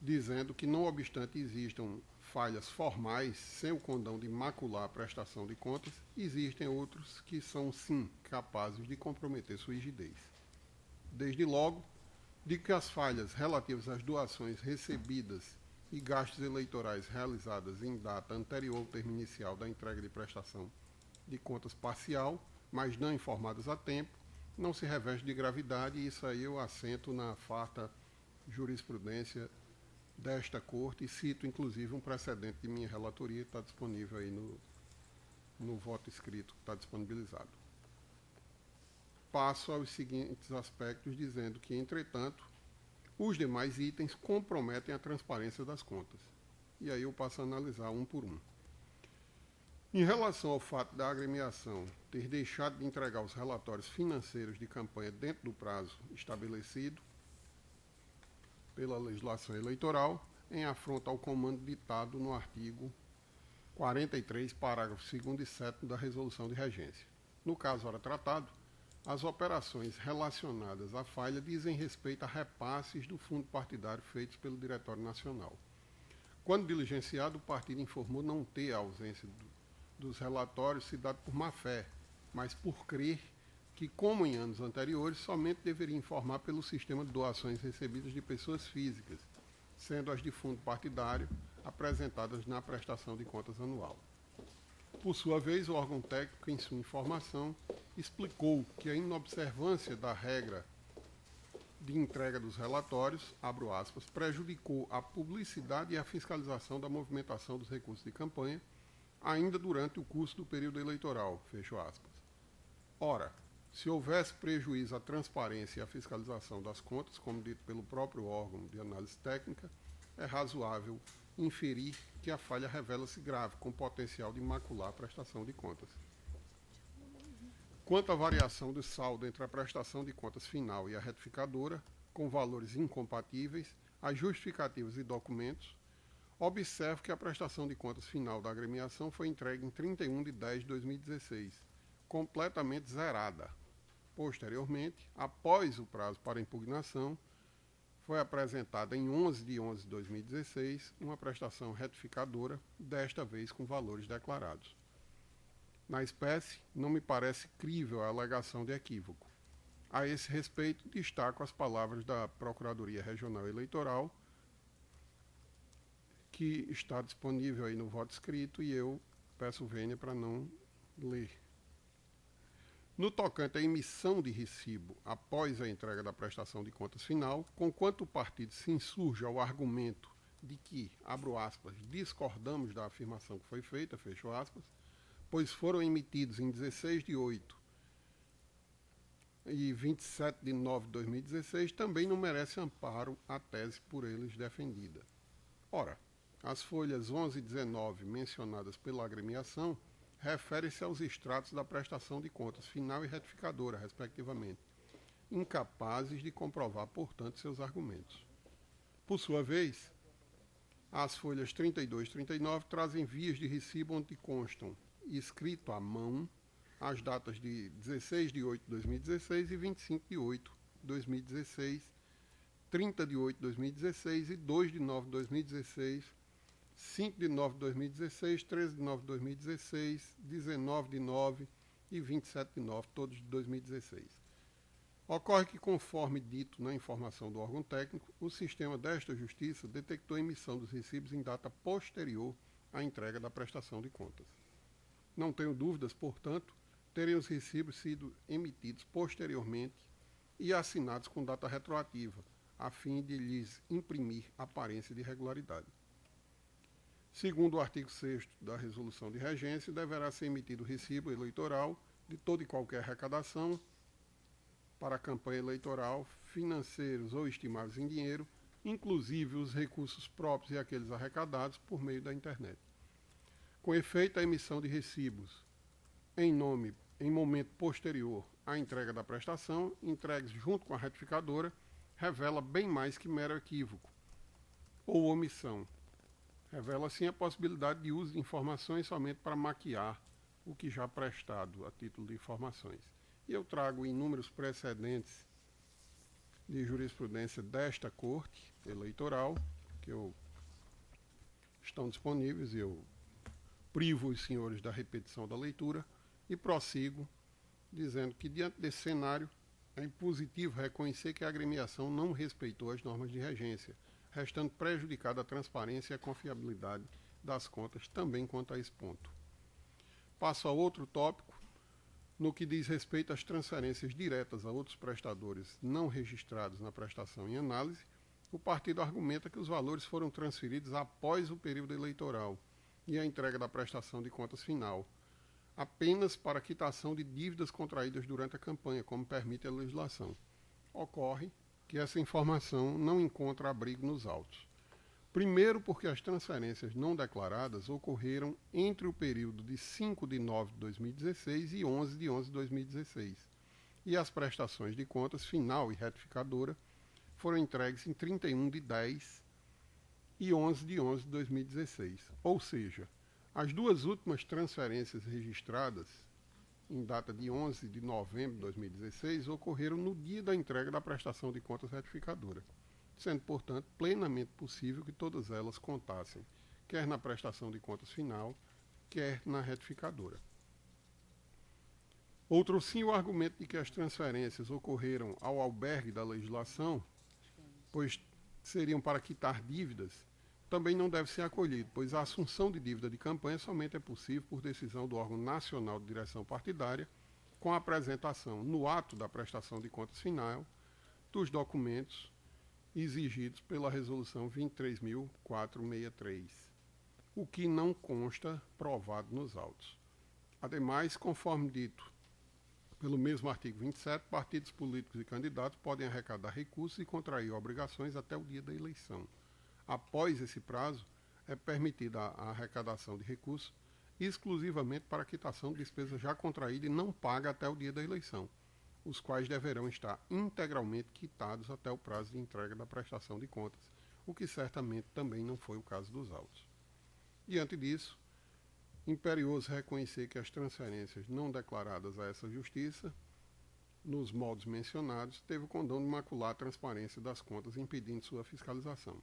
dizendo que, não obstante existam falhas formais, sem o condão de macular a prestação de contas, existem outros que são, sim, capazes de comprometer sua rigidez. Desde logo, de que as falhas relativas às doações recebidas e gastos eleitorais realizadas em data anterior ao termo inicial da entrega de prestação de contas parcial, mas não informadas a tempo, não se reveste de gravidade, e isso aí eu assento na farta jurisprudência desta Corte e cito, inclusive, um precedente de minha relatoria que está disponível aí no voto escrito, que está disponibilizado. Passo aos seguintes aspectos, dizendo que, entretanto, os demais itens comprometem a transparência das contas. E aí eu passo a analisar um por um. Em relação ao fato da agremiação ter deixado de entregar os relatórios financeiros de campanha dentro do prazo estabelecido pela legislação eleitoral, em afronta ao comando ditado no artigo 43, parágrafo 2º e 7º da Resolução de Regência. No caso ora tratado, as operações relacionadas à falha dizem respeito a repasses do fundo partidário feitos pelo Diretório Nacional. Quando diligenciado, o partido informou não ter a ausência dos relatórios se dado por má-fé, mas por crer que, como em anos anteriores, somente deveria informar pelo sistema de doações recebidas de pessoas físicas, sendo as de fundo partidário apresentadas na prestação de contas anual. Por sua vez, o órgão técnico, em sua informação, explicou que a inobservância da regra de entrega dos relatórios, abro aspas, prejudicou a publicidade e a fiscalização da movimentação dos recursos de campanha, ainda durante o curso do período eleitoral, fecho aspas. Ora, se houvesse prejuízo à transparência e à fiscalização das contas, como dito pelo próprio órgão de análise técnica, é razoável inferir que a falha revela-se grave, com potencial de macular a prestação de contas. Quanto à variação do saldo entre a prestação de contas final e a retificadora, com valores incompatíveis, as justificativas e documentos, observo que a prestação de contas final da agremiação foi entregue em 31 de 10 de 2016, completamente zerada. Posteriormente, após o prazo para impugnação, foi apresentada em 11 de 11 de 2016 uma prestação retificadora, desta vez com valores declarados. Na espécie, não me parece crível a alegação de equívoco. A esse respeito, destaco as palavras da Procuradoria Regional Eleitoral, que está disponível aí no voto escrito, e eu peço vênia para não ler. No tocante à emissão de recibo após a entrega da prestação de contas final, conquanto o partido se insurge ao argumento de que, abro aspas, discordamos da afirmação que foi feita, fecho aspas, pois foram emitidos em 16 de 8 e 27 de 9 de 2016, também não merece amparo a tese por eles defendida. Ora, as folhas 11 e 19 mencionadas pela agremiação refere-se aos extratos da prestação de contas final e retificadora, respectivamente, incapazes de comprovar, portanto, seus argumentos. Por sua vez, as folhas 32 e 39 trazem vias de recibo onde constam, escrito à mão, as datas de 16 de 8 de 2016 e 25 de 8 de 2016, 30 de 8 de 2016 e 2 de 9 de 2016, 5 de 9 de 2016, 13 de 9 de 2016, 19 de 9 e 27 de 9, todos de 2016. Ocorre que, conforme dito na informação do órgão técnico, o sistema desta justiça detectou a emissão dos recibos em data posterior à entrega da prestação de contas. Não tenho dúvidas, portanto, terem os recibos sido emitidos posteriormente e assinados com data retroativa, a fim de lhes imprimir aparência de regularidade. Segundo o artigo 6º da Resolução de Regência, deverá ser emitido recibo eleitoral de toda e qualquer arrecadação para a campanha eleitoral, financeiros ou estimáveis em dinheiro, inclusive os recursos próprios e aqueles arrecadados por meio da internet. Com efeito, a emissão de recibos em momento posterior à entrega da prestação, entregues junto com a retificadora, revela bem mais que mero equívoco ou omissão. Revela, sim, a possibilidade de uso de informações somente para maquiar o que já prestado a título de informações. E eu trago inúmeros precedentes de jurisprudência desta Corte Eleitoral, que eu estão disponíveis e eu privo os senhores da repetição da leitura e prossigo dizendo que, diante desse cenário, é impositivo reconhecer que a agremiação não respeitou as normas de regência, restando prejudicada a transparência e a confiabilidade das contas também quanto a esse ponto. Passo a outro tópico, no que diz respeito às transferências diretas a outros prestadores não registrados na prestação em análise. O partido argumenta que os valores foram transferidos após o período eleitoral e a entrega da prestação de contas final, apenas para quitação de dívidas contraídas durante a campanha, como permite a legislação. Ocorre que essa informação não encontra abrigo nos autos. Primeiro, porque as transferências não declaradas ocorreram entre o período de 5 de 9 de 2016 e 11 de 11 de 2016, e as prestações de contas final e retificadora foram entregues em 31 de 10 e 11 de 11 de 2016. Ou seja, as duas últimas transferências registradas, em data de 11 de novembro de 2016, ocorreram no dia da entrega da prestação de contas retificadora, sendo, portanto, plenamente possível que todas elas contassem, quer na prestação de contas final, quer na retificadora. Outro sim, o argumento de que as transferências ocorreram ao albergue da legislação, pois seriam para quitar dívidas, também não deve ser acolhido, pois a assunção de dívida de campanha somente é possível por decisão do órgão nacional de direção partidária, com a apresentação, no ato da prestação de contas final, dos documentos exigidos pela Resolução 23.463, o que não consta provado nos autos. Ademais, conforme dito pelo mesmo artigo 27, partidos políticos e candidatos podem arrecadar recursos e contrair obrigações até o dia da eleição. Após esse prazo, é permitida a arrecadação de recursos exclusivamente para quitação de despesa já contraída e não paga até o dia da eleição, os quais deverão estar integralmente quitados até o prazo de entrega da prestação de contas, o que certamente também não foi o caso dos autos. Diante disso, imperioso reconhecer que as transferências não declaradas a essa justiça, nos moldes mencionados, teve o condão de macular a transparência das contas, impedindo sua fiscalização.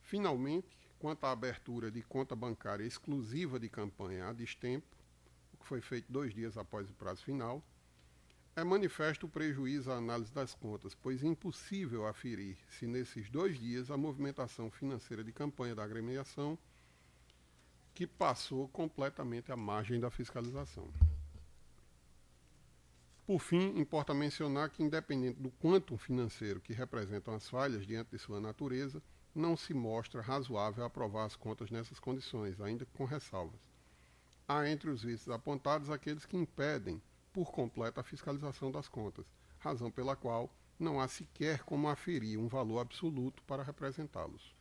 Finalmente, quanto à abertura de conta bancária exclusiva de campanha a destempo, o que foi feito 2 dias após o prazo final, é manifesto o prejuízo à análise das contas, pois é impossível aferir se nesses 2 dias a movimentação financeira de campanha da agremiação que passou completamente à margem da fiscalização. Por fim, importa mencionar que, independente do quantum financeiro que representam as falhas diante de sua natureza, não se mostra razoável aprovar as contas nessas condições, ainda com ressalvas. Há entre os vícios apontados aqueles que impedem por completo a fiscalização das contas, razão pela qual não há sequer como aferir um valor absoluto para representá-los.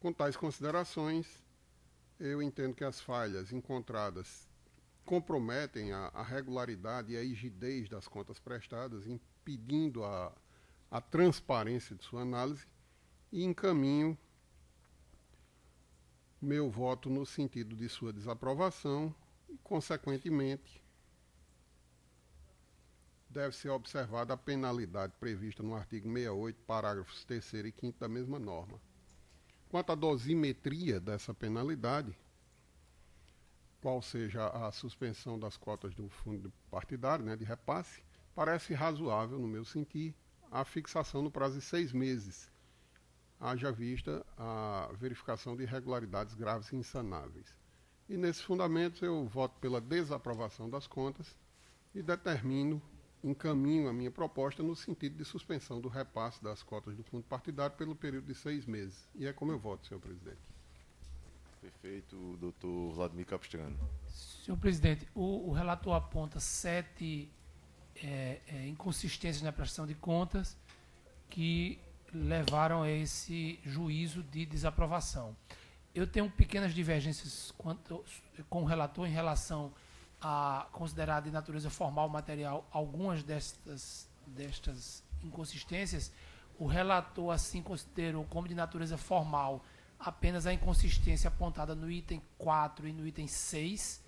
Com tais considerações, eu entendo que as falhas encontradas comprometem a regularidade e a rigidez das contas prestadas, impedindo a transparência de sua análise, e encaminho meu voto no sentido de sua desaprovação e, consequentemente, deve ser observada a penalidade prevista no artigo 68, parágrafos 3º e 5º da mesma norma. Quanto à dosimetria dessa penalidade, qual seja a suspensão das cotas do fundo partidário, de repasse, parece razoável, no meu sentir, a fixação no prazo de 6 meses, haja vista a verificação de irregularidades graves e insanáveis. E nesses fundamentos eu voto pela desaprovação das contas e encaminho a minha proposta no sentido de suspensão do repasse das cotas do fundo partidário pelo período de 6 meses. E é como eu voto, senhor presidente. Perfeito, doutor Vladimir Capistrano. Senhor presidente, o relator aponta 7 inconsistências na prestação de contas que levaram a esse juízo de desaprovação. Eu tenho pequenas divergências com o relator em relação a considerar de natureza formal material algumas destas inconsistências. O relator, assim, considerou como de natureza formal apenas a inconsistência apontada no item 4 e no item 6,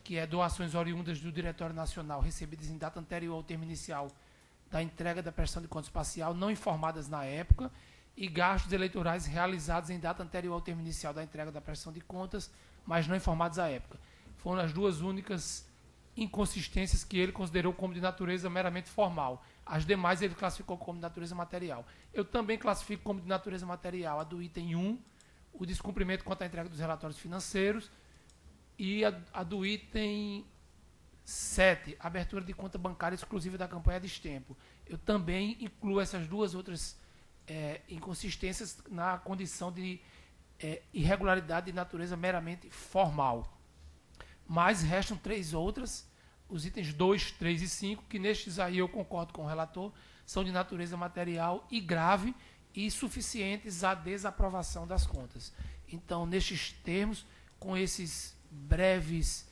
que é doações oriundas do Diretório Nacional recebidas em data anterior ao termo inicial da entrega da prestação de contas parcial, não informadas na época, e gastos eleitorais realizados em data anterior ao termo inicial da entrega da prestação de contas, mas não informados à época. Foram as duas únicas inconsistências que ele considerou como de natureza meramente formal. As demais ele classificou como de natureza material. Eu também classifico como de natureza material a do item 1, o descumprimento quanto à entrega dos relatórios financeiros, e a do item 7, abertura de conta bancária exclusiva da campanha a destempo. Eu também incluo essas duas outras inconsistências na condição de irregularidade de natureza meramente formal. Mas restam 3 outras, os itens 2, 3 e 5, que nestes aí eu concordo com o relator, são de natureza material e grave e suficientes à desaprovação das contas. Então, nestes termos, com esses breves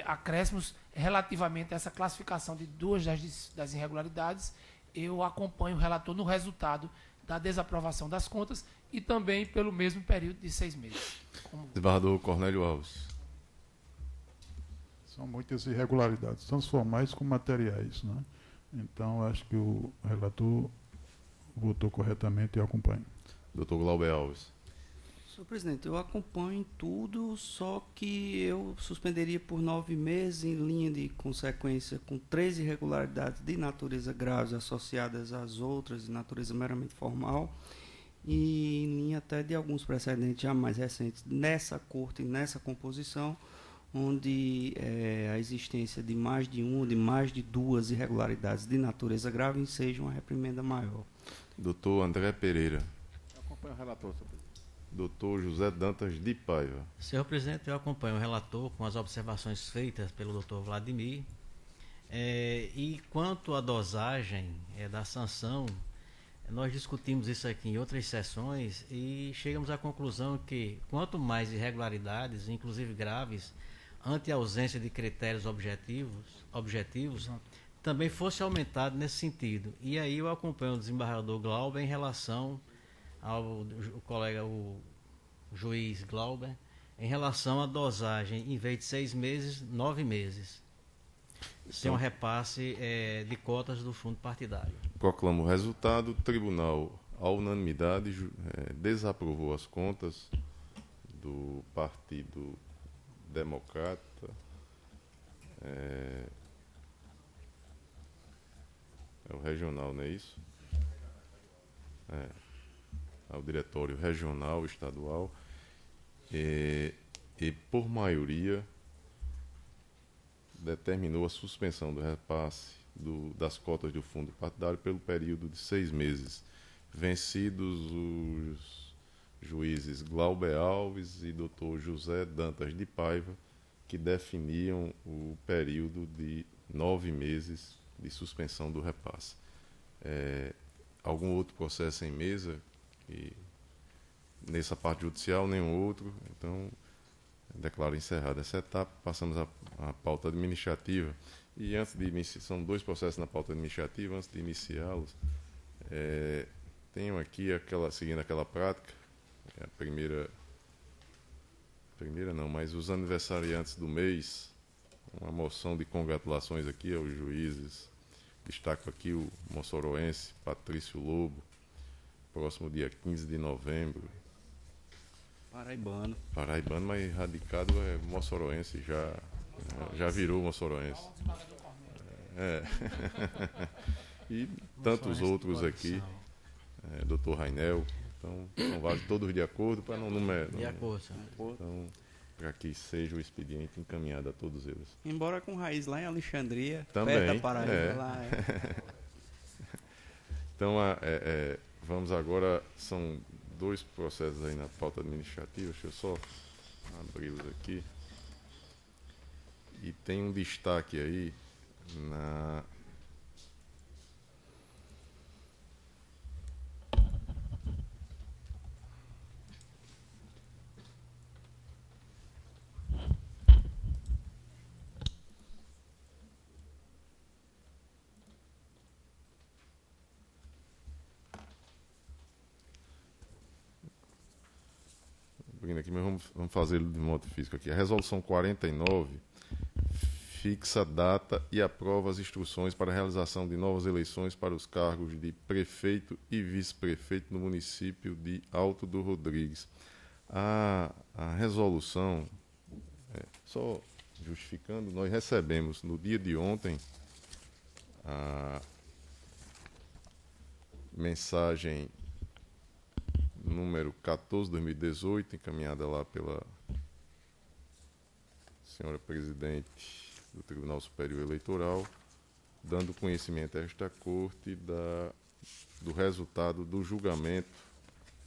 acréscimos relativamente a essa classificação de 2 das irregularidades, eu acompanho o relator no resultado da desaprovação das contas e também pelo mesmo período de 6 meses. Desembargador Cornélio Alves. São muitas irregularidades, tanto formais como materiais, né? Então, acho que o relator votou corretamente e eu acompanho. Doutor Glauber Alves. Senhor presidente, eu acompanho tudo, só que eu suspenderia por 9 meses em linha de consequência com 3 irregularidades de natureza grave associadas às outras de natureza meramente formal e em linha até de alguns precedentes já mais recentes nessa corte e nessa composição, onde a existência de mais de mais de 2 irregularidades de natureza grave seja uma reprimenda maior. Doutor André Pereira. Eu acompanho o relator, senhor presidente. Doutor José Dantas de Paiva. Senhor presidente, eu acompanho o relator com as observações feitas pelo doutor Vladimir. E quanto à dosagem da sanção, nós discutimos isso aqui em outras sessões e chegamos à conclusão que quanto mais irregularidades, inclusive graves, ante a ausência de critérios objetivos, também fosse aumentado nesse sentido. E aí eu acompanho o desembargador Glauber em relação ao colega, o juiz Glauber, em relação à dosagem, em vez de 6 meses, 9 meses. Sem um repasse de cotas do fundo partidário. Proclamo o resultado. O tribunal, à unanimidade, desaprovou as contas do Partido Democrata. É o regional, não é isso? Ao diretório regional, estadual. E por maioria, determinou a suspensão do repasse das cotas do fundo partidário pelo período de 6 meses, vencidos os juízes Glauber Alves e Dr. José Dantas de Paiva, que definiam o período de 9 meses de suspensão do repasse. Algum outro processo em mesa? E nessa parte judicial, nenhum outro. Então, declaro encerrada essa etapa. Passamos à pauta administrativa. E antes de iniciar, são 2 processos na pauta administrativa. Antes de iniciá-los, tenho aqui seguindo aquela prática, a primeira não, mas os aniversariantes do mês, uma moção de congratulações aqui aos juízes. Destaco aqui o moçoroense Patrício Lobo, próximo dia 15 de novembro. Paraibano, mas radicado é moçoroense, já virou moçoroense. E tantos outros aqui, doutor Rainel. Então, são vários, todos de acordo, para não numerar. De acordo, senhor. Então, para que seja o expediente encaminhado a todos eles. Embora com raiz lá em Alexandria, também, perto da Paraíba. Lá Então, vamos agora, são 2 processos aí na pauta administrativa, deixa eu só abri-los aqui. E tem um destaque aí na... aqui, mas vamos fazer de modo físico aqui. A resolução 49 fixa data e aprova as instruções para a realização de novas eleições para os cargos de prefeito e vice-prefeito no município de Alto do Rodrigues. A resolução, só justificando, nós recebemos no dia de ontem a mensagem número 14/2018, encaminhada lá pela senhora presidente do Tribunal Superior Eleitoral, dando conhecimento a esta Corte do resultado do julgamento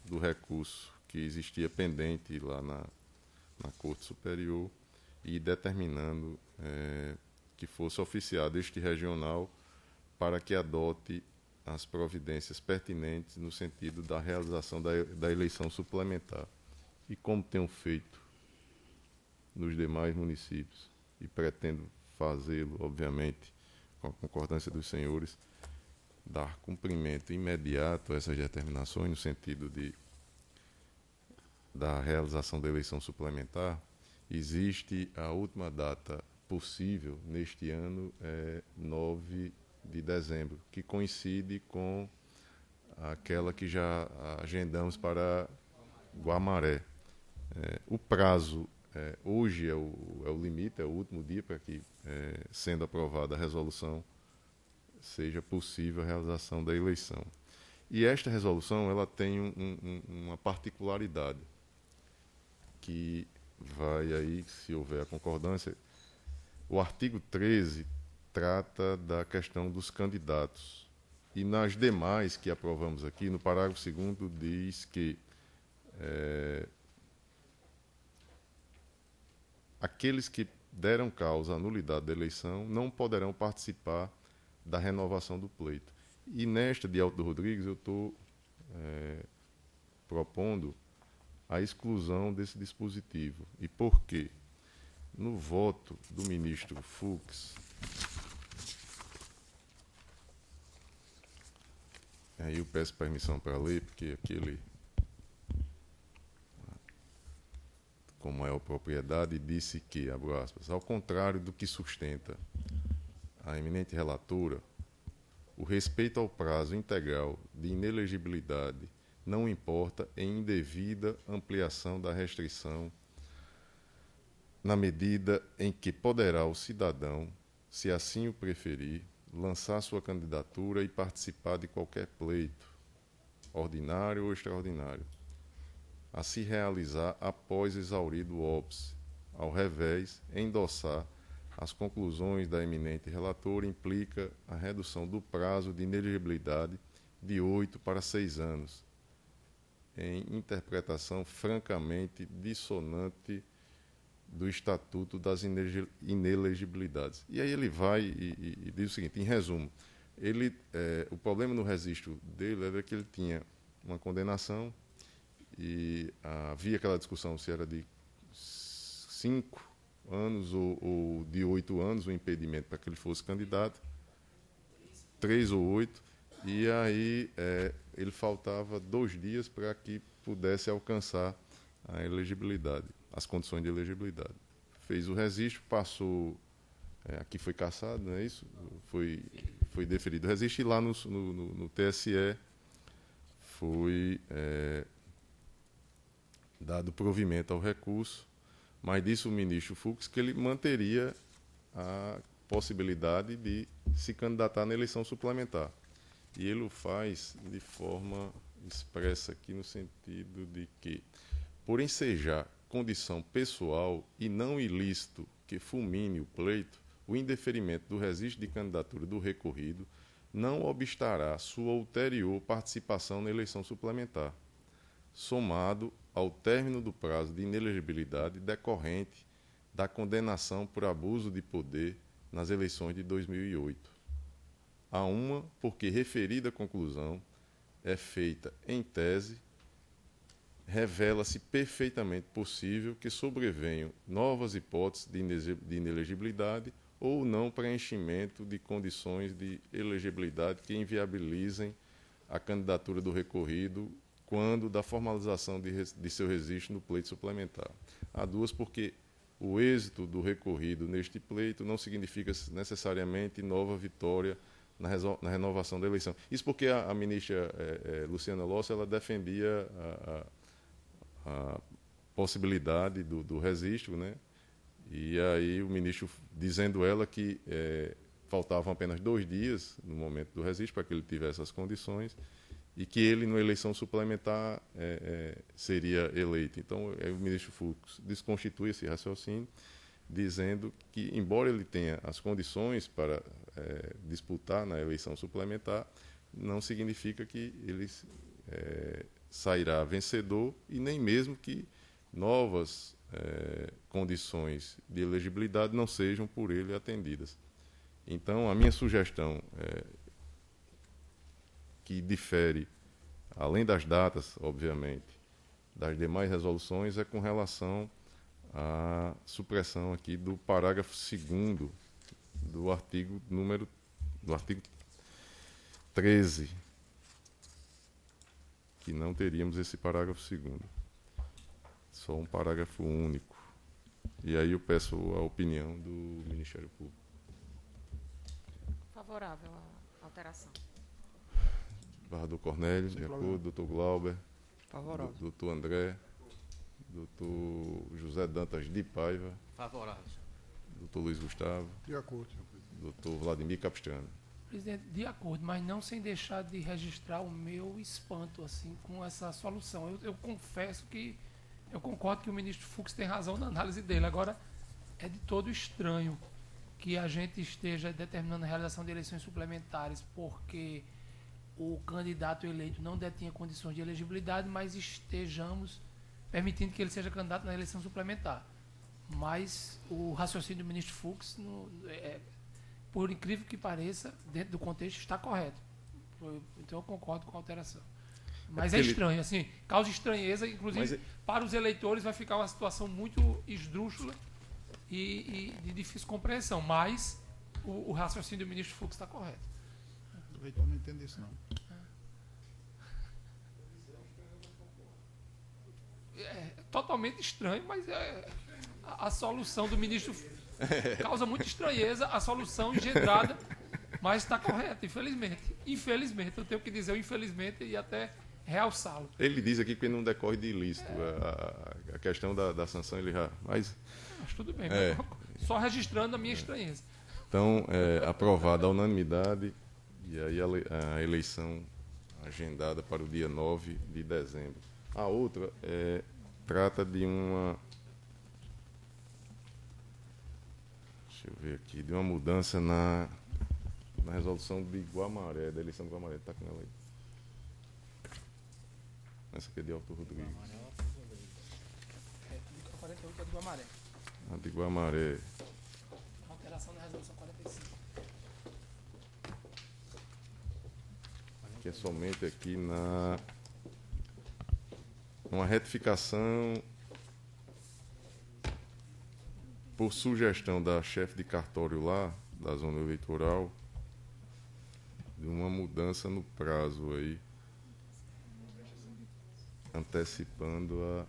do recurso que existia pendente lá na Corte Superior e determinando que fosse oficiado este regional para que adote as providências pertinentes no sentido da realização da eleição suplementar. E como tenho feito nos demais municípios, e pretendo fazê-lo, obviamente, com a concordância dos senhores, dar cumprimento imediato a essas determinações no sentido da realização da eleição suplementar. Existe a última data possível neste ano, 9 de dezembro, que coincide com aquela que já agendamos para Guamaré. O prazo hoje é o limite, é o último dia para que, sendo aprovada a resolução, seja possível a realização da eleição. E esta resolução ela tem uma particularidade que vai aí, se houver a concordância, o artigo 13 trata da questão dos candidatos. E nas demais que aprovamos aqui, no parágrafo 2º, diz que aqueles que deram causa à nulidade da eleição não poderão participar da renovação do pleito. E nesta de Alto do Rodrigues eu estou propondo a exclusão desse dispositivo. E por quê? No voto do ministro Fux, aí eu peço permissão para ler, porque aquele, com maior propriedade, disse que, abro aspas, ao contrário do que sustenta a eminente relatora, o respeito ao prazo integral de inelegibilidade não importa em indevida ampliação da restrição, na medida em que poderá o cidadão, se assim o preferir, lançar sua candidatura e participar de qualquer pleito, ordinário ou extraordinário, a se realizar após exaurido o óbice, ao revés, endossar as conclusões da eminente relatora implica a redução do prazo de inelegibilidade de 8 para 6 anos, em interpretação francamente dissonante do Estatuto das Inelegibilidades. E aí ele vai e diz o seguinte, em resumo, o problema no registro dele era que ele tinha uma condenação e havia aquela discussão se era de 5 anos ou de 8 anos o impedimento para que ele fosse candidato, 3 ou 8, e aí ele faltava 2 dias para que pudesse alcançar a elegibilidade, as condições de elegibilidade. Fez o registro, passou, aqui foi cassado, não é isso? Foi deferido o registro e lá no TSE foi dado provimento ao recurso, mas disse o ministro Fux que ele manteria a possibilidade de se candidatar na eleição suplementar. E ele o faz de forma expressa aqui no sentido de que, por ensejar condição pessoal e não ilícito que fulmine o pleito, o indeferimento do registro de candidatura do recorrido não obstará sua ulterior participação na eleição suplementar, somado ao término do prazo de inelegibilidade decorrente da condenação por abuso de poder nas eleições de 2008. A uma, porque referida conclusão é feita em tese, revela-se perfeitamente possível que sobrevenham novas hipóteses de inelegibilidade ou não preenchimento de condições de elegibilidade que inviabilizem a candidatura do recorrido quando da formalização de seu registro no pleito suplementar. Há duas, porque o êxito do recorrido neste pleito não significa necessariamente nova vitória na renovação da eleição. Isso porque a ministra Luciana Lossi, ela defendia a possibilidade do registro, né? E aí o ministro, dizendo ela que faltavam apenas 2 dias no momento do registro para que ele tivesse as condições e que ele, numa eleição suplementar, seria eleito. Então, o ministro Fux desconstitui esse raciocínio, dizendo que, embora ele tenha as condições para disputar na eleição suplementar, não significa que ele sairá vencedor e nem mesmo que novas condições de elegibilidade não sejam por ele atendidas. Então, a minha sugestão que difere, além das datas, obviamente, das demais resoluções, é com relação à supressão aqui do parágrafo 2º do artigo 13, que não teríamos esse parágrafo 2º, só um parágrafo único. E aí eu peço a opinião do Ministério Público. Favorável à alteração. Embargador Cornélio, de acordo, doutor Glauber, Favorável. doutor André, doutor José Dantas de Paiva, Favorável. doutor Luiz Gustavo, De acordo, senhor presidente. doutor Vladimir Capistrano. Presidente, de acordo, mas não sem deixar de registrar o meu espanto assim com essa solução. Eu confesso que eu concordo que o ministro Fux tem razão na análise dele. Agora, é de todo estranho que a gente esteja determinando a realização de eleições suplementares porque o candidato eleito não detinha condições de elegibilidade, mas estejamos permitindo que ele seja candidato na eleição suplementar. Mas o raciocínio do ministro Fux, por incrível que pareça, dentro do contexto, está correto. Então eu concordo com a alteração. Mas é estranho, assim, causa estranheza, inclusive para os eleitores vai ficar uma situação muito esdrúxula e de difícil compreensão. Mas o raciocínio do ministro Fux está correto. O eleitor não entende isso, não. É totalmente estranho, mas a solução do ministro causa muita estranheza, a solução engendrada, mas está correta, infelizmente. Infelizmente, eu tenho que dizer o infelizmente e até realçá-lo. Ele diz aqui que não decorre de ilícito. A questão da sanção, ele já... Mas tudo bem, só registrando a minha estranheza. Então, aprovada a unanimidade, e aí a eleição agendada para o dia 9 de dezembro. A outra trata de uma... Deixa eu ver aqui, de uma mudança na resolução de Guamaré, da eleição de Guamaré. Está com ela aí. Essa aqui é de Arthur Rodrigues. 48 é do Guamaré. A de Guamaré. Alteração na resolução 45. Que é somente aqui uma retificação por sugestão da chefe de cartório lá, da zona eleitoral, de uma mudança no prazo aí, antecipando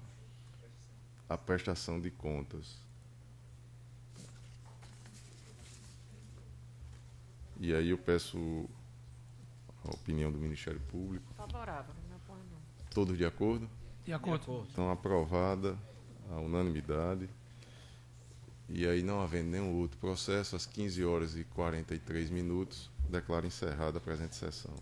a prestação de contas. E aí eu peço a opinião do Ministério Público. Favorável, não me oponho não. Todos de acordo? De acordo. Então, aprovada a unanimidade. E aí, não havendo nenhum outro processo, às 15h43, declaro encerrada a presente sessão.